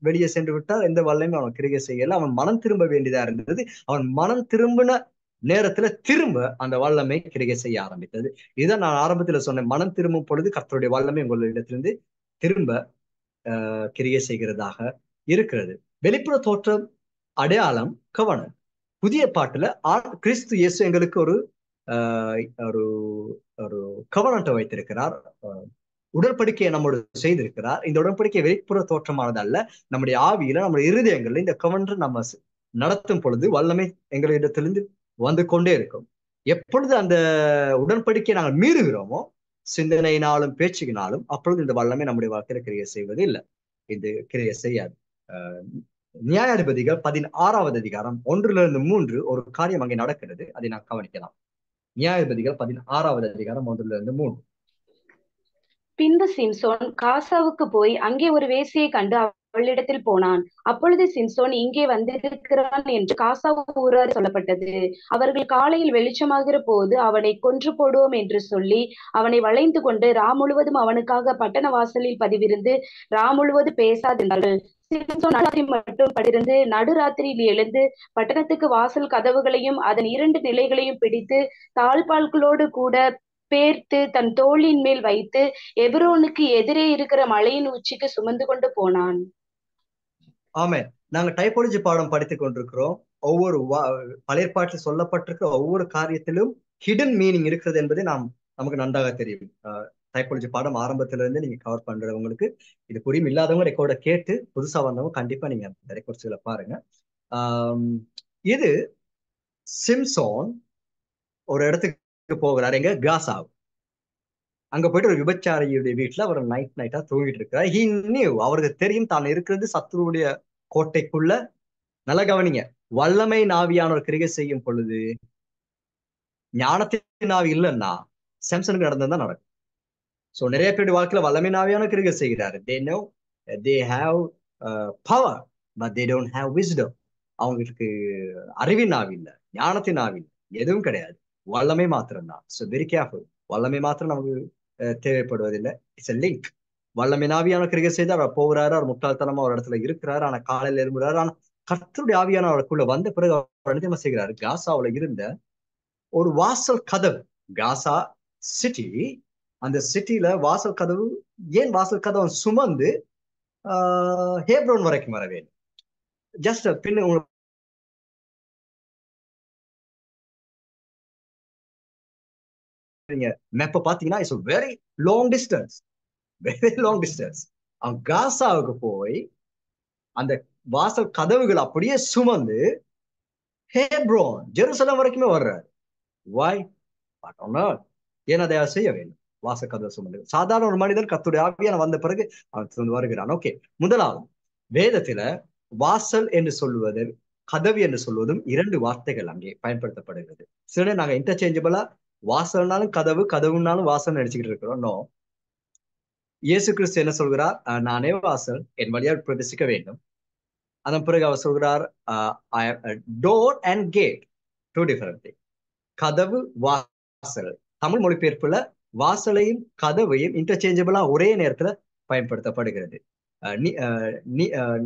வெளியே சென்று விட்டால் எந்த வல்லமையும் அவன் கிரியை செய்யல. அவன் மனம் திரும்ப வேண்டியதா இருந்தது. அவன் மனம் திரும்பின நேரத்துல திரும்ப அந்த வல்லமை கிரியை செய்ய ஆரம்பித்தது. இதை நான் ஆரம்பத்துல சொன்னேன். மனம் திரும்பும் பொழுது கர்த்தருடைய வல்லமை உங்களிடத்திலிருந்து திரும்ப கிரியை செய்கிறதாக இருக்கிறது. வெளிப்புற தோற்றம், அடையாளம், கவனம். புதிய பாட்டுல கிறிஸ்து இயேசு எங்களுக்கு ஒரு ஒரு ஒரு கவனத்தை வைத்திருக்கிறார். உடன்படிக்கையை நம்மோடு செய்திருக்கிறார். இந்த உடன்படிக்கை வெளிப்புற தோற்றமானது அல்ல. நம்முடைய ஆவியில, நம்முடைய இருதயங்கள்ல இந்த கவனம் நம்ம நடத்தும் பொழுது வல்லமை எங்களிடத்திலிருந்து வந்து கொண்டே இருக்கும். எப்பொழுது அந்த உடன்படிக்கையை நாங்கள் மீறுகிறோமோ, சிந்தனையினாலும் பேச்சுகினாலும், அப்பொழுது இந்த வல்லமை நம்முடைய வாழ்க்கையில கிரியை செய்வது இல்லை. இது கிரியை செய்யாது. நியாயாதிபதிகள் 16வது அதிகாரம் 1-3 ஒரு காரியம் அங்கே நடக்கிறது. அதை நான் கவனிக்கலாம். நியாயாதிபதிகள் 16வது அதிகாரம் 1-3. பின்பு சிம்சோன் காசாவுக்கு போய் அங்கே ஒரு வேசியை கண்டு அவளிடத்தில் போனான். அப்பொழுது சிம்சோன் இங்கே வந்திருக்கிறான் என்று காசா ஊரார் சொல்லப்பட்டது. அவர்கள் காலையில் வெளிச்சமாகிற போது அவனை கொன்று போடுவோம் என்று சொல்லி அவனை வளைந்து கொண்டு முழுவதும் அவனுக்காக பட்டண வாசலில் பதிவிருந்து முழுவதும் பேசாதிருந்தார்கள். சிம்சோன் மட்டும் பட்டிருந்து நடுராத்திரியில் எழுந்து பட்டணத்துக்கு வாசல் கதவுகளையும் அதன் 2 நிலைகளையும் பிடித்து தாழ்பால்களோடு கூட பேர்த்து தன் தோளின் மேல் வைத்து எபிரோனுக்கு எதிரே இருக்கிற மலையின் உச்சிக்கு சுமந்து கொண்டு போனான். ஆமே, நாங்க டைபாலஜி பாடம் படித்துக் கொண்டிருக்கிறோம். ஒவ்வொரு பழைய பாட்டில் சொல்லப்பட்டிருக்கிற ஒவ்வொரு காரியத்திலும் ஹிடன் மீனிங் இருக்கிறது என்பதை நமக்கு நன்றாக தெரியும். டைபாலஜி பாடம் ஆரம்பத்திலிருந்து நீங்க கவர் பண்றவங்களுக்கு இது புரியும். இல்லாதவங்க ரெக்கார்டை கேட்டு புதுசா வந்தவங்க கண்டிப்பா நீங்க அந்த ரெக்கார்ட்ஸ்களை பாருங்க. இது சிம்சோன் ஒரு இடத்துக்கு போகிறார், எங்க காசா. அங்க போயிட்டு ஒரு விபச்சாரியுடைய வீட்டுல அவர் நைட்டா தூங்கிட்டு இருக்கிறார். ஹி நியூ, அவருக்கு தெரியும் தான் இருக்கிறது சத்ருவுடைய கோட்டைக்குள்ள. நல்ல கவனிங்க, வல்லமை நாவியான ஒரு கிரிகை செய்யும் பொழுது ஞானத்தின் நாவி இல்லைன்னா சாம்சனுக்கு நடந்ததுதான் நடக்கும். சோ நிறைய பேருடைய வாழ்க்கையில வல்லமை நாவியான கிரிகை செய்கிறாரு. they know they have power but they don't have wisdom. அவங்களுக்கு அறிவின் நாவி இல்லை, ஞானத்தின் நாவி இல்லை, எதுவும் கிடையாது. வல்லமை மாத்திரம்தான். So very careful. வல்லமை மாத்திரம் நமக்கு தேவைப்படுவதில்லை. It's a link. வல்லமை நாவியான கிரிகை செய்து அவர் போகிறாரு, அவர் முட்டாள்தனமா ஒரு இடத்துல இருக்கிறாரு, ஆனா காலையில எழும்புறாரு. ஆனா கர்த்தருடைய ஆவியான அவருக்குள்ள வந்த பிறகு அவர் என்ன செய்கிறாரு, காசாவுல இருந்த ஒரு வாசல் கதவு, காசா சிட்டி, அந்த சிட்டில வாசல் கதவு, ஏன் வாசல் கதவு சுமந்து ஹேப்ரோன் வரைக்கும் வர வேண்டும். ஜஸ்ட் பின்ன மேப்ப பாத்தீங்கன்னா it's very long distance, very long distance. அவன் காசாவுக்கு போய் அந்த வாசல் கதவுகள் அப்படியே சுமந்து ஹேப்ரோன் ஜெருசலம் வரைக்குமே வர்றாரு. வாய் பார்த்தோம்னா ஏன் அதை செய்ய வேண்டும்? வாசல் கதவை சுமந்து சாதாரண ஒரு மனிதன் கர்த்தருடைய ஆவியான வந்த பிறகு அவன் வருகிறான். ஓகே, முதலாவது வேதத்துல வாசல் என்று சொல்லுவது, கதவு என்று சொல்வதும் 2 வார்த்தைகள் அங்கே பயன்படுத்தப்படுகிறது. சில நாங்க இன்டர்சேஞ்சபிளா வாசல்னாலும் கதவு, கதவுனாலும் வாசல் நினைச்சுக்கிட்டு இருக்கிறோம். நோ, இயேசு கிறிஸ்து என்ன சொல்கிறார்? நானே வாசல், என் வழியாக பிரவேசிக்க வேண்டும். அதன் பிறகு அவர் சொல்கிறார் door and gate, 2 different thing. கதவு, வாசல். தமிழ் மொழிபெயர்ப்புல வாசலையும் கதவையும் இன்டர்சேஞ்சபிளா ஒரே நேரத்துல பயன்படுத்தப்படுகிறது.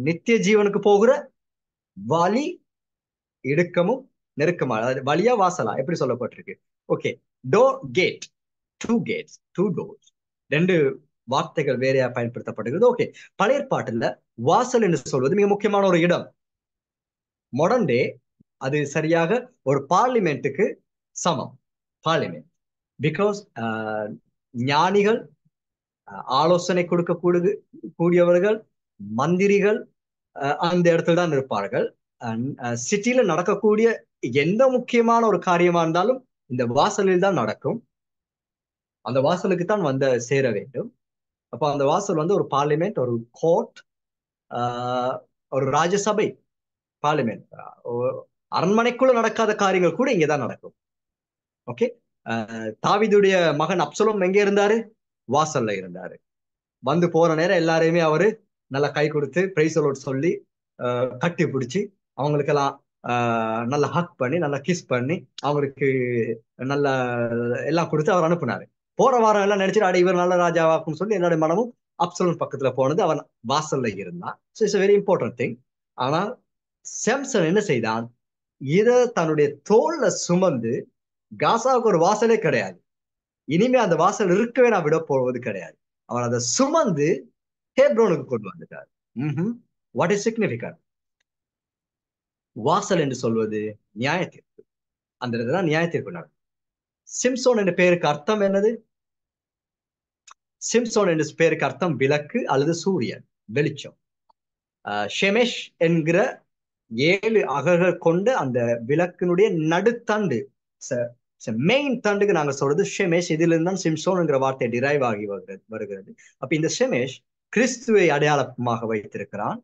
நித்திய ஜீவனுக்கு போகிற வழி இடுக்கமும் நெருக்கமா, அதாவது வழியா வாசலா எப்படி சொல்லப்பட்டிருக்கு? Okay, door, gate, 2 gates, 2 doors, 2 வார்த்தைகள் வேறையா பயன்படுத்தப்படுகிறது. ஓகே, பழைய பாட்டுல வாசல் என்று சொல்வது மிக முக்கியமான ஒரு இடம். மாடர்ன் டே அது சரியாக ஒரு பார்லிமெண்ட்டுக்கு சமம். பார்லிமெண்ட், பிகாஸ் ஞானிகள், ஆலோசனை கொடுக்க கூடியவர்கள், மந்திரிகள் அந்த இடத்துல தான் இருப்பார்கள். சிட்டில நடக்கக்கூடிய எந்த முக்கியமான ஒரு காரியமா இருந்தாலும் இந்த வாசலில் தான் நடக்கும். அந்த வாசலுக்கு தான் சேர வேண்டும். அப்போ அந்த வாசல் ஒரு பார்லிமெண்ட், ஒரு கோர்ட், ஆஹ் ஒரு ராஜசபை, பார்லிமெண்ட், அரண்மனைக்குள்ள நடக்காத காரியங்கள் கூட இங்கதான் நடக்கும். ஓகே. தாவீதுடைய மகன் அப்சலோம் எங்க இருந்தாரு? வாசல்ல இருந்தாரு. வந்து போற நேரம் எல்லாரையுமே அவரு நல்லா கை கொடுத்து பிரைஸ் சொல்லி கட்டி பிடிச்சி அவங்களுக்கெல்லாம் நல்லா ஹக் பண்ணி நல்லா கிஸ் பண்ணி அவங்களுக்கு நல்ல எல்லாம் கொடுத்து அவர் அனுப்புனாரு. போற வாரம் எல்லாம் நினைச்சிட்டு அட இவர் நல்ல ராஜாவாக்கும் சொல்லி என்னுடைய மனமும் அப்சலோன் பக்கத்துல போனது. அவன் வாசல்ல இருந்தான். So it's very important thing. ஆனால் சாம்சன் என்ன செய்தான்? இத தன்னுடைய தோல்ல சுமந்து, காசாவுக்கு ஒரு வாசலே கிடையாது, இனிமே அந்த வாசல் இருக்கவே நான் விட போவது கிடையாது, அவன் அதை சுமந்து ஹேப்ரோனுக்கு கொண்டு வந்துட்டார். What is significant? வாசல் என்று சொல்வது நியாய தீர்ப்பு. அந்த இடத்துல நியாய தீர்ப்பு நடக்கும். சிம்சோன் என்ற பெயருக்கு அர்த்தம் என்னது? சிம்சோன் என்ற பெயருக்கு அர்த்தம் விளக்கு அல்லது சூரியன், வெளிச்சம். ஷெமெஷ் என்கிற 7 அகர்கள் கொண்ட அந்த விளக்கினுடைய நடுத்தண்டு, மெயின் தண்டுக்கு நாங்க சொல்றது ஷெமேஷ். இதுல இருந்து தான் சிம்சோன் என்கிற வார்த்தை டிரைவ் ஆகி வருகிறது. அப்ப இந்த ஷெமேஷ் கிறிஸ்துவை அடையாளமாக வைத்திருக்கிறான்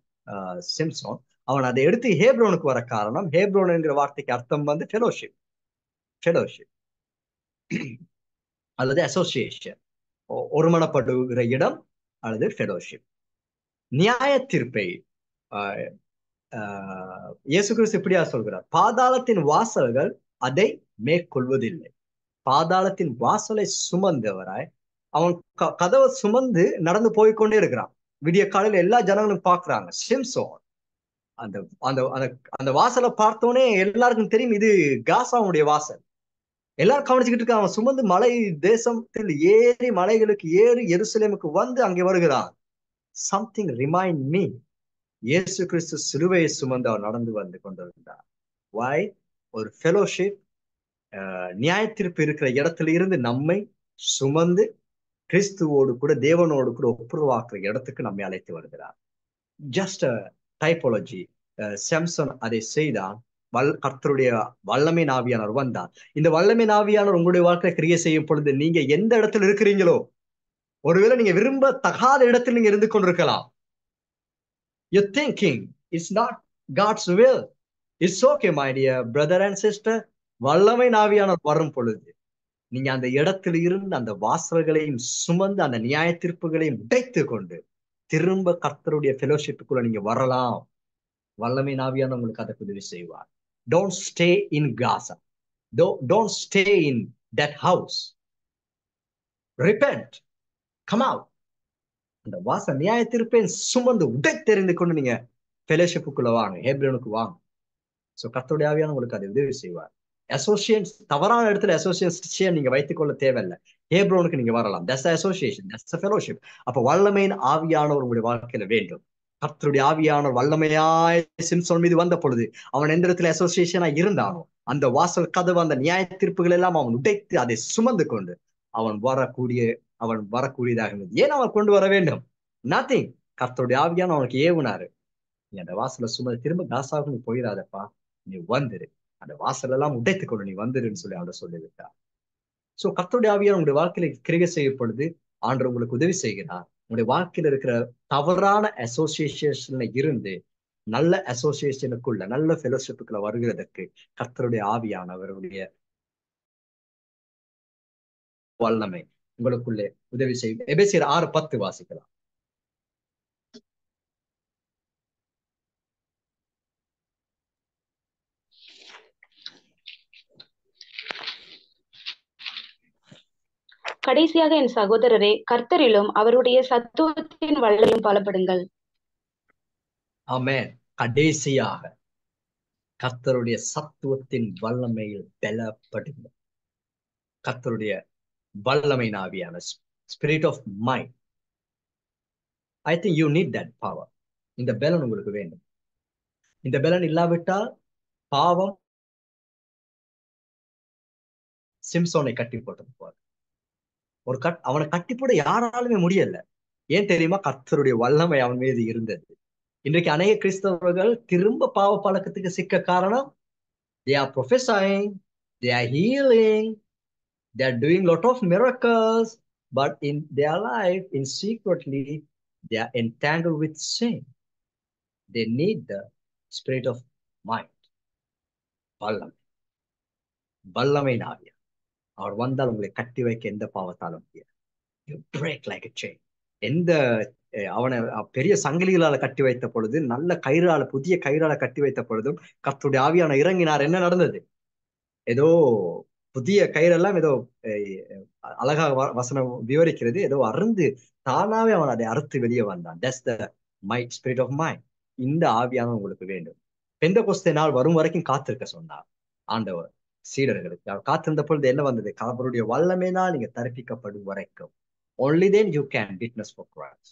சிம்சோன். அவன் அதை எடுத்து ஹேப்ரோனுக்கு வர காரணம், ஹேப்ரோன் என்கிற வார்த்தைக்கு அர்த்தம் வந்து ஃபெலோஷிப், ஃபெலோஷிப் அல்லது அசோசியேஷன், ஒருமனப்படுகிற இடம் அல்லது ஃபெலோஷிப். நியாய தீர்ப்பை இயேசு கிறிஸ்து இப்படியா சொல்கிறார்? பாதாளத்தின் வாசல்கள் அதை மேற்கொள்வதில்லை. பாதாளத்தின் வாசலை சுமந்தவராய் அவன் கதவை சுமந்து நடந்து போய்கொண்டே இருக்கிறான். விடிய காலையில எல்லா ஜனங்களும் பாக்குறாங்க சிம்சோன் அந்த அந்த அந்த வாசலை பார்த்தோன்னே எல்லாருக்கும் தெரியும் இது காசாவுடைய வாசல். எல்லாரும் கவனிச்சுக்கிட்டு இருக்காங்க. அவன் சுமந்து மலை தேசத்தில் ஏறி மலைகளுக்கு ஏறி எருசலேமுக்கு வந்து அங்கே வருகிறான். சம்திங் ரிமைண்ட் மீ, இயேசு கிறிஸ்து சிலுவையை சுமந்து அவர் நடந்து வந்து கொண்டிருந்தார். வாய்? ஒரு ஃபெலோஷிப், நியாய தீர்ப்பு இருக்கிற இடத்துல இருந்து நம்மை சுமந்து கிறிஸ்துவோடு கூட தேவனோடு கூட ஒப்புரவாக்குற இடத்துக்கு நம்மை அழைத்து வருகிறார். Just typology. சாம்சன் அதை செய்தான். கர்த்தருடைய வல்லமை ஆவியானவர் வந்தார். இந்த வல்லமை ஆவியானவர் உங்களுடைய வாழ்க்கையை கிரியை செய்யும் பொழுது நீங்க எந்த இடத்துல இருக்கிறீங்களோ, ஒருவேளை நீங்க விரும்ப தகாத இடத்தில் நீங்க இருந்து கொண்டிருக்கலாம். You're thinking it's not God's will. It's okay, my dear brother and sister. வல்லமை ஆவியானவர் வரும் பொழுது நீங்க அந்த இடத்துல இருந்து அந்த வாசல்களையும் சுமந்து அந்த நியாய தீர்ப்புகளையும் உடைத்து கொண்டு திரும்ப கர்த்தருடைய ஃபெலோஷிப்புக்குள்ள நீங்க வரலாம். வல்லமை ஆவியானவர் உங்களுக்கு அதை உதவி செய்வார். Don't stay in Gaza. Don't stay in that house. Repent. Come out. அந்த வாசல் நியாய தீர்ப்பை சுமந்து உடைத்தெறிந்து கொண்டு நீங்க ஃபெலோஷிப்புக்குள்ள வாங்க, ஹேப்ரோனுக்கு வாங்க. சோ கர்த்தருடைய ஆவியானவர் உங்களுக்கு அதை உதவி செய்வார். அசோசியேஷன், தவறான இடத்துல அசோசியேஷன் நீங்க வைத்துக் கொள்ள தேவையில்லை. ஹேப்ரோனுக்கு நீங்க வரலாம். That's association, that's fellowship. அப்ப வல்லமையின் ஆவியானவர் உங்களுடைய வாழ்க்கையில வேண்டும். கர்த்தருடைய ஆவியானவர் வல்லமையாய் சிம்சோன் மீது வந்த பொழுது அவன் எந்த இடத்துல அசோசியேஷனா இருந்தானோ அந்த வாசல் கதவு, அந்த நியாய தீர்ப்புகள் எல்லாம் அவன் உடைத்து அதை சுமந்து கொண்டு அவன் வரக்கூடியதாக இருந்தது. ஏன் அவன் கொண்டு வர வேண்டும்? நத்திங். கர்த்தருடைய ஆவியான அவனுக்கு ஏவுனாரு, நீ அந்த வாசலை சுமந்து திரும்ப காசாவுக்கு நீ போயிடாதப்பா, நீ வந்துரு, அந்த வாசல் எல்லாம் உடைத்து கொண்டு நீ வந்துருன்னு சொல்லி அவன் சொல்லிவிட்டார். சோ கர்த்தருடைய ஆவியான உங்களுடைய வாழ்க்கையில கிரியை செய்யும் பொழுது ஆண்டவர் உங்களுக்கு உதவி செய்கிறார். உங்களுடைய வாழ்க்கையில இருக்கிற தவறான அசோசியேஷன்ல இருந்து நல்ல அசோசியேஷனுக்குள்ள, நல்ல ஃபெலோஷிப்புக்குள்ள வருகிறதற்கு கர்த்தருடைய ஆவியானவருடைய வல்லமை உங்களுக்குள்ளே உதவி செய்யும். எபேசியர் 6:10 வாசிக்கலாம். கடைசியாக என் சகோதரரே, கர்த்தரிலும் அவருடைய சத்துவத்தின் வல்லமையும் பலப்படுங்கள். ஆமென். கடைசியாக கர்த்தருடைய சத்துவத்தின் வல்லமையில் பலப்படுங்கள். கர்த்தருடைய வல்லமை ஆவியான spirit of mind. I think you need that power. இந்த பலன் உங்களுக்கு வேண்டும். இந்த பலன் இல்லாவிட்டால் பாவம் சிம்சோனை கட்டி போட்டது போல. அவனை கட்டி போட யாராலுமே முடியல. ஏன் தெரியுமா? கர்த்தருடைய வல்லமை அவன் மீது இருந்தது. இன்றைக்கு அநேக கிறிஸ்தவர்கள் திரும்ப பாவ பழக்கத்துக்கு சிக்க காரணம், they are prophesying, they are healing, they are doing lot of miracles, but in their life, in secretly, they are entangled with sin. they need the spirit of mind. வல்லமை, வல்லமை ஆவியா அவர் வந்தால் உங்களை கட்டி வைக்க எந்த பாவத்தாலும் முடியாது. You break like a chain. எந்த அவனை பெரிய சங்கிலிகளால கட்டி வைத்த பொழுது, நல்ல கயிறால, புதிய கயிறால கட்டி வைத்த பொழுதும் கர்த்தருடைய ஆவியான இறங்கினார். என்ன நடந்தது? ஏதோ புதிய கயிறெல்லாம் ஏதோ அழகாக வசனம் விவரிக்கிறது, ஏதோ அருந்து தானாவே அவன் அதை அறுத்து வெளியே வந்தான். That's the might, spirit of mind. இந்த ஆவியான உங்களுக்கு வேண்டும். பெந்தெகோஸ்தே நாள் வரும் வரைக்கும் காத்திருக்க சொன்னார் ஆண்டவர் சீடர்களுக்கு. அவர் காத்திருந்த பொழுது என்ன வந்தது? அவருடைய வல்லமையினால் நீங்க தரிப்பிக்கப்படும் வரைக்கும். Only then you can witness for Christ.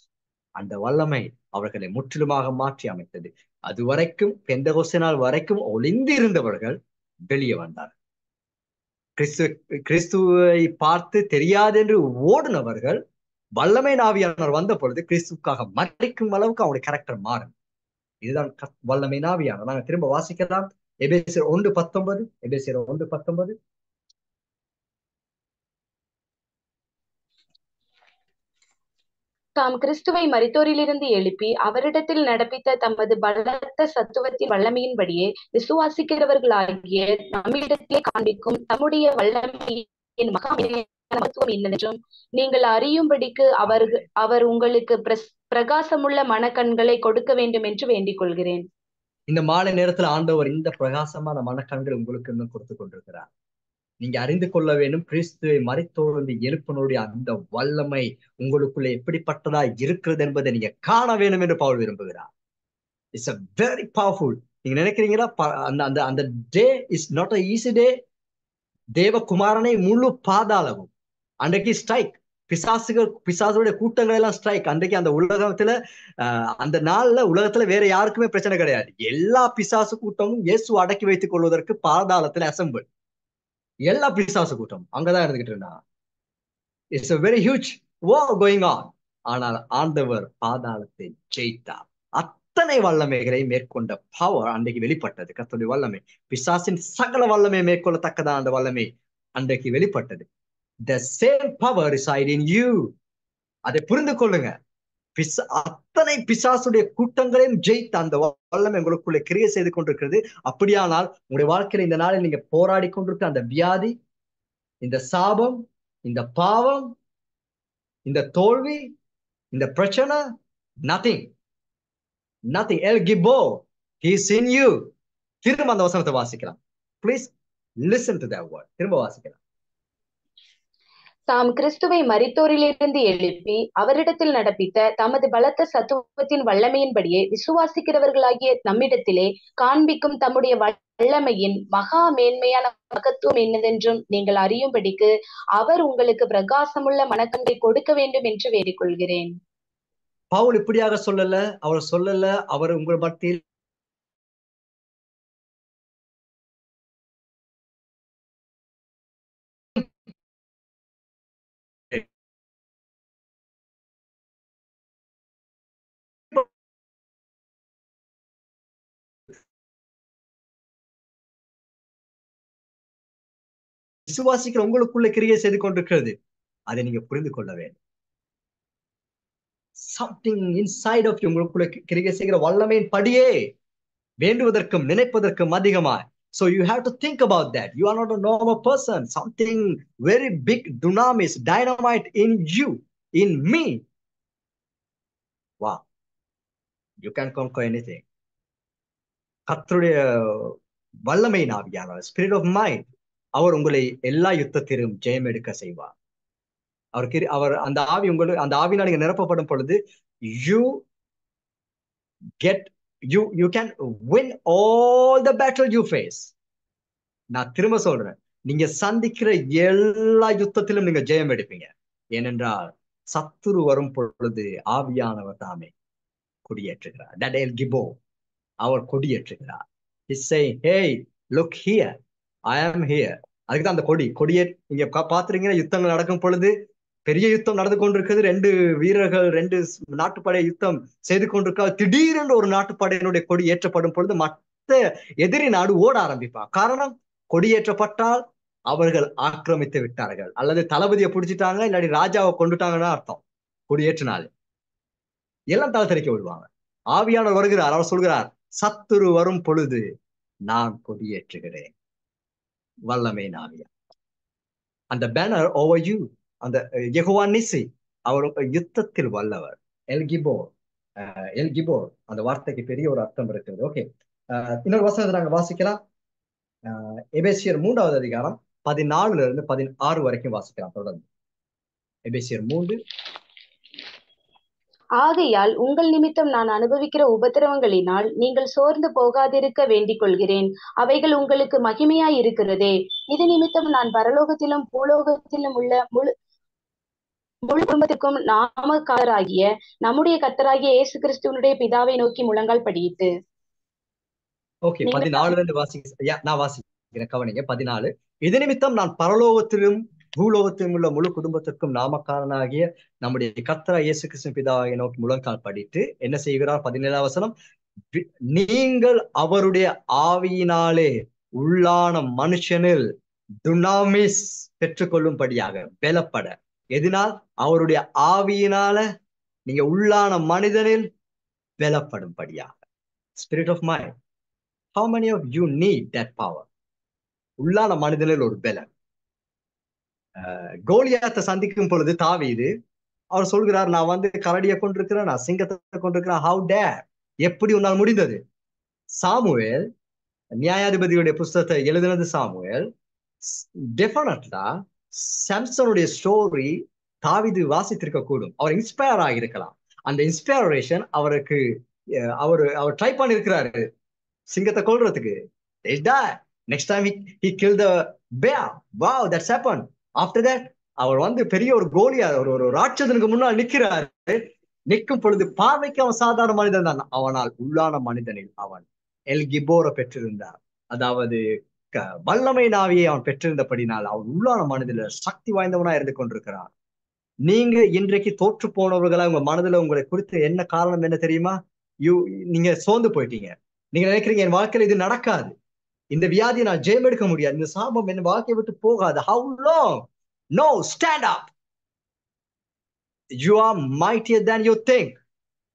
அந்த வல்லமை அவர்களை முற்றிலுமாக மாற்றி அமைத்தது. அது வரைக்கும் பெந்தெகோஸ்தே நாள் வரைக்கும் ஒளிந்து இருந்தவர்கள் வெளியே வந்தார். கிறிஸ்துவை பார்த்து தெரியாது என்று ஓடினவர்கள் வல்லமை ஆவியானவர் வந்த பொழுது கிறிஸ்துக்காக மறைக்கும் அளவுக்கு அவருடைய கேரக்டர் மாறும். இதுதான் வல்லமை ஆவியானவர். நாங்க திரும்ப வாசிக்கலாம். எபேசியர் 1:19. எபேசியர் 1:19. தாம் கிறிஸ்துவை மரித்தோரிலிருந்து எழுப்பி அவரிடத்தில் நடப்பித்த தமது பலத்த சத்துவத்தின் வல்லமையின்படியே விசுவாசிக்கிறவர்களாகிய நம்மிடத்திலே காண்பிக்கும் தம்முடைய வல்லமையின் மகத்துவம் என்னென்றும் நீங்கள் அறியும்படிக்கு அவர் உங்களுக்கு பிரகாசமுள்ள மனக்கண்களை கொடுக்க வேண்டும் என்று வேண்டிக் கொள்கிறேன். இந்த மாலை நேரத்துல ஆண்டவர் இந்த பிரகாசமான மனக்கண்கள் உங்களுக்கு இன்னும் கொடுத்து கொண்டிருக்கிறார். நீங்க அறிந்து கொள்ள வேண்டும், கிறிஸ்துவை மரித்தோர்ந்து எழுப்பினுடைய அந்த வல்லமை உங்களுக்குள்ள எப்படிப்பட்டதா இருக்கிறது என்பதை நீங்க காண வேண்டும் என்று பவுல் விரும்புகிறார். It's a very powerful. நீங்க நினைக்கிறீங்களா அந்த அந்த day is not a easy day. தேவகுமாரனை முழு பாதாளமும் அன்றைக்கு ஸ்ட்ரைக், பிசாசுடைய கூட்டங்கள் எல்லாம் ஸ்ட்ரைக். அன்றைக்கு அந்த உலகத்துல அந்த நாள்ல உலகத்துல வேற யாருக்குமே பிரச்சனை கிடையாது. எல்லா பிசாசு கூட்டமும் இயேசு அடக்கி வைத்துக் கொள்வதற்கு பாதாளத்துல அசம்பிள். எல்லா பிசாசு கூட்டம் அங்கதான் இருந்துகிட்டு இருந்தா. It's a very huge war going on. ஆனால் ஆண்டவர் பாதாளத்தை ஜெயித்தார். அத்தனை வல்லமைகளை மேற்கொண்ட பவர் அன்றைக்கு வெளிப்பட்டது. கர்த்தருடைய வல்லமை, பிசாசின் சகல வல்லமை மேற்கொள்ளத்தக்கதான் அந்த வல்லமை அன்றைக்கு வெளிப்பட்டது. The same power reside in you. அதை புரிந்து கொள்ளுங்க. அத்தனை பிசாசுடைய கூட்டங்களையும் ஜெயித்த அந்த வல்லமை உங்களுக்குள்ளே கிரியை செய்து கொண்டிருக்கிறது. அப்படியானால் உங்களுடைய வாழ்க்கையில இந்த நாளில் நீங்க போராடி கொண்டிருக்க அந்த வியாதி, இந்த சாபம், இந்த பாவம், இந்த தோல்வி, இந்த பிரச்சனை, nothing. El Gibbo, he is in you. திரும்ப அந்த வசனத்தை வாசிக்கலாம். Please listen to that word. திரும்ப வாசிக்கலாம். தாம் கிறிஸ்துவை மரித்தோரிலிருந்து எழுப்பி அவரிடத்தில் நடப்பித்த தமது பலத்த சத்துவத்தின் வல்லமையின்படியே விசுவாசிக்கிறவர்களாகிய நம்மிடத்திலே காண்பிக்கும் தம்முடைய வல்லமையின் மகா மேன்மையான மகத்துவம் என்னதென்றும் நீங்கள் அறியும்படிக்கு அவர் உங்களுக்கு பிரகாசமுள்ள மனக்கண்களை கொடுக்க வேண்டும் என்று வேண்டிக் கொள்கிறேன். பவுல் இப்படியாக சொல்லல, அவர் உங்கள் மத்தியில் விசுவாசிக்கிற உங்களுக்குள்ள கிரியை செய்து கொண்டிருக்கிறது. அதை நீங்க புரிந்து கொள்ள வேண்டும். சம்திங் இன்சைட் ஆஃப் யூ உங்களுக்குள்ள கிரியை செய்கிற வல்லமையின் படியே வேண்டுவதற்கும் நினைப்பதற்கும் அதிகமாய். So you have to think about that. You are not a normal person. Something very big, dunamis, dynamite in you, in me. Wow. You can conquer anything. கர்த்தருடைய வல்லமையின் ஆவியானவர், ஸ்பிரிட் ஆஃப் மைண்ட், அவர் உங்களை எல்லா யுத்தத்திலும் ஜெயம் எடுக்க செய்வார். அவர் அந்த ஆவி உங்களுக்கு, அந்த ஆவினால் நீங்க நிரப்பப்படும் பொழுது you can win all the battle you face. நான் திரும்ப சொல்றேன், நீங்க சந்திக்கிற எல்லா யுத்தத்திலும் நீங்க ஜெயம் எடுப்பீங்க. ஏனென்றால் சத்துரு வரும் பொழுது ஆவியானவர் தாமே கொடியேற்றுகிறார். that El Gibbo, our கொடியேற்றுகிறார். He's saying, hey, look here, I am here. அதுக்குதான் அந்த கொடியே நீங்க பாத்துறீங்கன்னா, யுத்தங்கள் நடக்கும் பொழுது பெரிய யுத்தம் நடந்து கொண்டிருக்கிறது. 2 வீரர்கள், 2 நாட்டுப்படை யுத்தம் செய்து கொண்டிருக்க, திடீரென்று ஒரு நாட்டுப்படையினுடைய கொடி ஏற்றப்படும் பொழுது மற்ற எதிரி நாடு ஓட ஆரம்பிப்பார். காரணம், கொடியேற்றப்பட்டால் அவர்கள் ஆக்கிரமித்து விட்டார்கள், அல்லது தளபதியை பிடிச்சிட்டாங்க, இல்லாட்டி ராஜாவை கொண்டுட்டாங்கன்னு அர்த்தம். கொடியேற்றினாலே எல்லாம் தலை தெறிக்க விடுவாங்க. ஆவியானவர் வருகிறார். அவர் சொல்கிறார், சத்துரு வரும் பொழுது நான் கொடியேற்றுகிறேன். வல்லமை ஆவியா. அந்த பேனர் ஓவர் யூ. அந்த யெகோவா நிசி, அவர் யுத்தத்தில் வல்லவர். எல் கிபோர். எல் கிபோர், அந்த வார்த்தைக்கு பெரிய ஒரு அர்த்தம் இருக்கிறது. ஓகே, இன்னொரு வசனத்தை நாங்க வாசிக்கலாம். எபேசியர் 3வது அதிகாரம் 14 இருந்து 16 வரைக்கும் வாசிக்கலாம் தொடர்ந்து. எபேசியர் 3. ஆகையால் உங்கள் நிமித்தம் நான் அனுபவிக்கிற உபத்திரவங்களினால் நீங்கள் சோர்ந்து போகாதிருக்க வேண்டிக் கொள்கிறேன். அவைகள் உங்களுக்கு மகிமையாய் இருக்கிறதே. இது நிமித்தம் நான் பரலோகத்திலும் பூலோகத்திலும் உள்ள முழு குடும்பத்திற்கும் நாமக்காரராகிய நம்முடைய கர்த்தராகிய இயேசு கிறிஸ்துவனுடைய பிதாவை நோக்கி முழங்கால் படியிட்டு. ஓகே, 14 இருந்து வாசிக்க. நான் வாசிக்கிறேன், கவனிங்க. 14. இது நிமித்தம் நான் பரலோகத்திலும் பூலோகத்திலும் உள்ள முழு குடும்பத்திற்கும் நாமக்காரனாகிய நம்முடைய கர்த்தராகிய இயேசு கிறிஸ்து பிதாவை நோக்கி முழங்கால் படிட்டு என்ன செய்கிறார்? 17ஆம் வசனம். நீங்கள் அவருடைய ஆவியினாலே உள்ளான மனுஷனில் துனாமிஸ் பெற்றுக்கொள்ளும்படியாக பலப்பட. எதனால்? அவருடைய ஆவியினால நீங்க உள்ளான மனிதனில் பலப்படும்படியாக. Spirit of mind. How many of you need that power? உள்ளான மனிதனில் ஒரு பலன். கோலியாத்தை சந்திக்கும் பொழுது தாவீது அவர் சொல்கிறார், நான் வந்து கரடியை கொண்டிருக்கிறேன், நான் சிங்கத்தை கொண்டிருக்கிறேன். How dare? எப்படி உன்னால் முடிந்தது? சாமுவேல், நியாயாதிபதியுடைய புஸ்தகத்தை எழுதினது சாமுவேல். டெஃபினட்டா சாம்சனுடைய ஸ்டோரி தாவீது வாசித்திருக்க கூடும். அவர் இன்ஸ்பயர் ஆகியிருக்கலாம். அந்த இன்ஸ்பயரேஷன் அவருக்கு அவர் ட்ரை பண்ணிருக்கிறாரு சிங்கத்தை கொல்றதுக்கு. Next time he killed the bear. Wow, that's happened. After that, அவர் வந்து பெரிய ஒரு கோலியா, ஒரு ராட்சதனுக்கு முன்னால் நிற்கிறாரு. நிற்கும் பொழுது பார்வைக்கு அவன் சாதாரண மனிதன் தான். அவனால் உள்ளான மனிதனில் அவன் எல் கிபோரை பெற்றிருந்தார். அதாவது வல்லமை நாவியை அவன் பெற்றிருந்தபடினால் அவன் உள்ளான மனிதனில் சக்தி வாய்ந்தவனா இருந்து கொண்டிருக்கிறான். நீங்க இன்றைக்கு தோற்று போனவர்களா உங்க மனதுல உங்களை குறித்து என்ன காரணம் என்ன தெரியுமா? நீங்க சோர்ந்து போயிட்டீங்க. நீங்க நினைக்கிறீங்க என் வாழ்க்கையில இது நடக்காது, இந்த வியாதியை நான் ஜெயம் எடுக்க முடியாது, இந்த சாபம் என் வாழ்க்கையை விட்டு போகாது. How long? No, stand up. You are mightier than you think.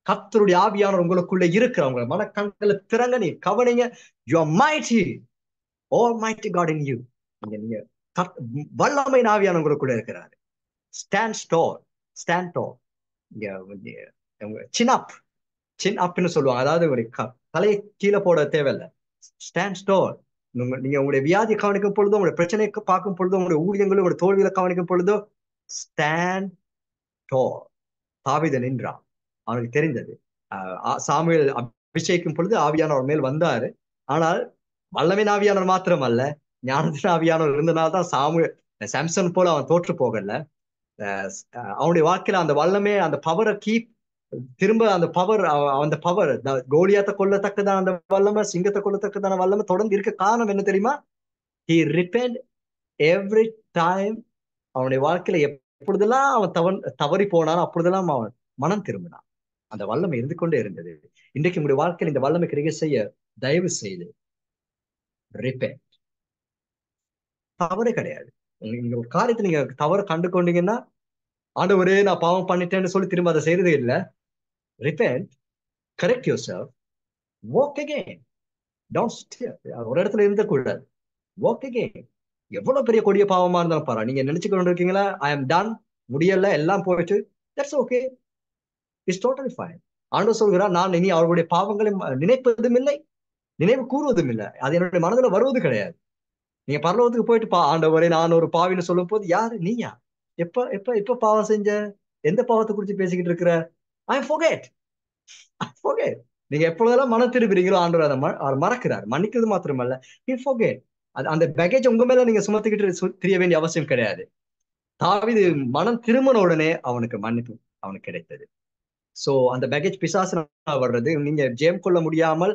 கர்த்தருடைய ஆவியானவர் உங்களுக்குள்ள இருக்கிறவங்க மனக்கண்களை திறங்க, நீ கவனிங்க. You are mighty. Almighty God in you. நீங்க வல்லமை ஆவியானவர் உங்களுக்குள்ள இருக்கிறாரு. Stand tall. Stand tall. Chin up. Chin upன்னு சொல்லுவாங்க. அதாவது ஒரு தலையை கீழே போட தேவையில்லை. Stand tall. நீங்க உங்களுடைய வியாதி கவனிக்கும் பொழுதோ, உங்களுடைய பிரச்சனையை பார்க்கும் பொழுதோ, உங்களுடைய ஊழியங்களும் உங்களுடைய தோல்வியில கவனிக்கும் பொழுதோ ஸ்டாண்ட் டால். தாவீது நின்றான். அவனுக்கு தெரிந்தது. சாமுவேல் அபிஷேகிக்கும் பொழுது ஆவியானவர் மேல் வந்தாரு. ஆனால் வல்லமையின் ஆவியானவர் மாத்திரம் அல்ல, ஞானத்தின் ஆவியானவர் இருந்தனால்தான் சாம்சன் போல அவன் தோற்று போகல. அவனுடைய வாழ்க்கையில அந்த வல்லமே, அந்த பவரை திரும்ப அந்த பவர் கோலியாத்தை கொல்லத்தக்கதான அந்த வல்லமை, சிங்கத்தை கொல்லத்தக்கதான வல்லமை தொடர்ந்து இருக்க காரணம் என்ன தெரியுமா? He repent every time. அவனுடைய வாழ்க்கையில எப்பொழுதெல்லாம் அவன் தவறி போனான் அப்பொழுதெல்லாம் அவன் மனம் திரும்பினான். அந்த வல்லமை இருந்து கொண்டே இருந்தது. இன்றைக்கு உங்களுடைய வாழ்க்கையில் இந்த வல்லமை கிடைக்க செய்ய தயவு செய்து repent. தவறே கிடையாது. நீங்க ஒரு காரியத்தை நீங்க தவறு கண்டு கொண்டீங்கன்னா, ஆண்டவரே நான் பாவம் பண்ணிட்டேன்னு சொல்லி திரும்ப அதை செய்யறதே இல்லை. Repent, correct yourself, walk again. Don't stay. ஒரு இடத்துல இருந்தக்கூடாது. Walk again. எவ்வளவு பெரிய கொடிய பாவமா இருந்தாலும் பாரு, நீங்க நினைச்சு கொண்டு இருக்கீங்களா, I am done, முடியல, எல்லாம் போயிட்டு, that's okay. It's totally fine. ஆண்டவர் சொல்கிறார், நான் இனி அவர்களுடைய பாவங்களை நினைப்பதும் இல்லை, நினைவு கூறுவதும் இல்லை. அது என்னுடைய மனதுல வருவது கிடையாது. நீங்க பரலோகத்துக்கு போயிட்டு ஆண்டவரே நான் ஒரு பாவின்னு சொல்லும் போது, யாரு நீயா? எப்ப பாவம் செஞ்ச? எந்த பாவத்தை குறிச்சு பேசிக்கிட்டு இருக்கிற? I forget. நீங்க எப்பொழுதெல்லாம் மனம் திரும்புறீங்களோ ஆண்டவர் அவர் மறக்கிறார். மன்னிக்கிறது மாத்திரமல்ல, he forget. அந்த பேக்கேஜ் உங்க மேல நீங்க சுமத்திக்கிட்டு தெரிய வேண்டிய அவசியம் கிடையாது. தாவீது மனம் திரும்பின உடனே அவனுக்கு மன்னிப்பு அவனுக்கு கிடைத்தது. சோ அந்த பேக்கேஜ் பிசாசு வர்றது நீங்க ஜெயம் கொள்ள முடியாமல்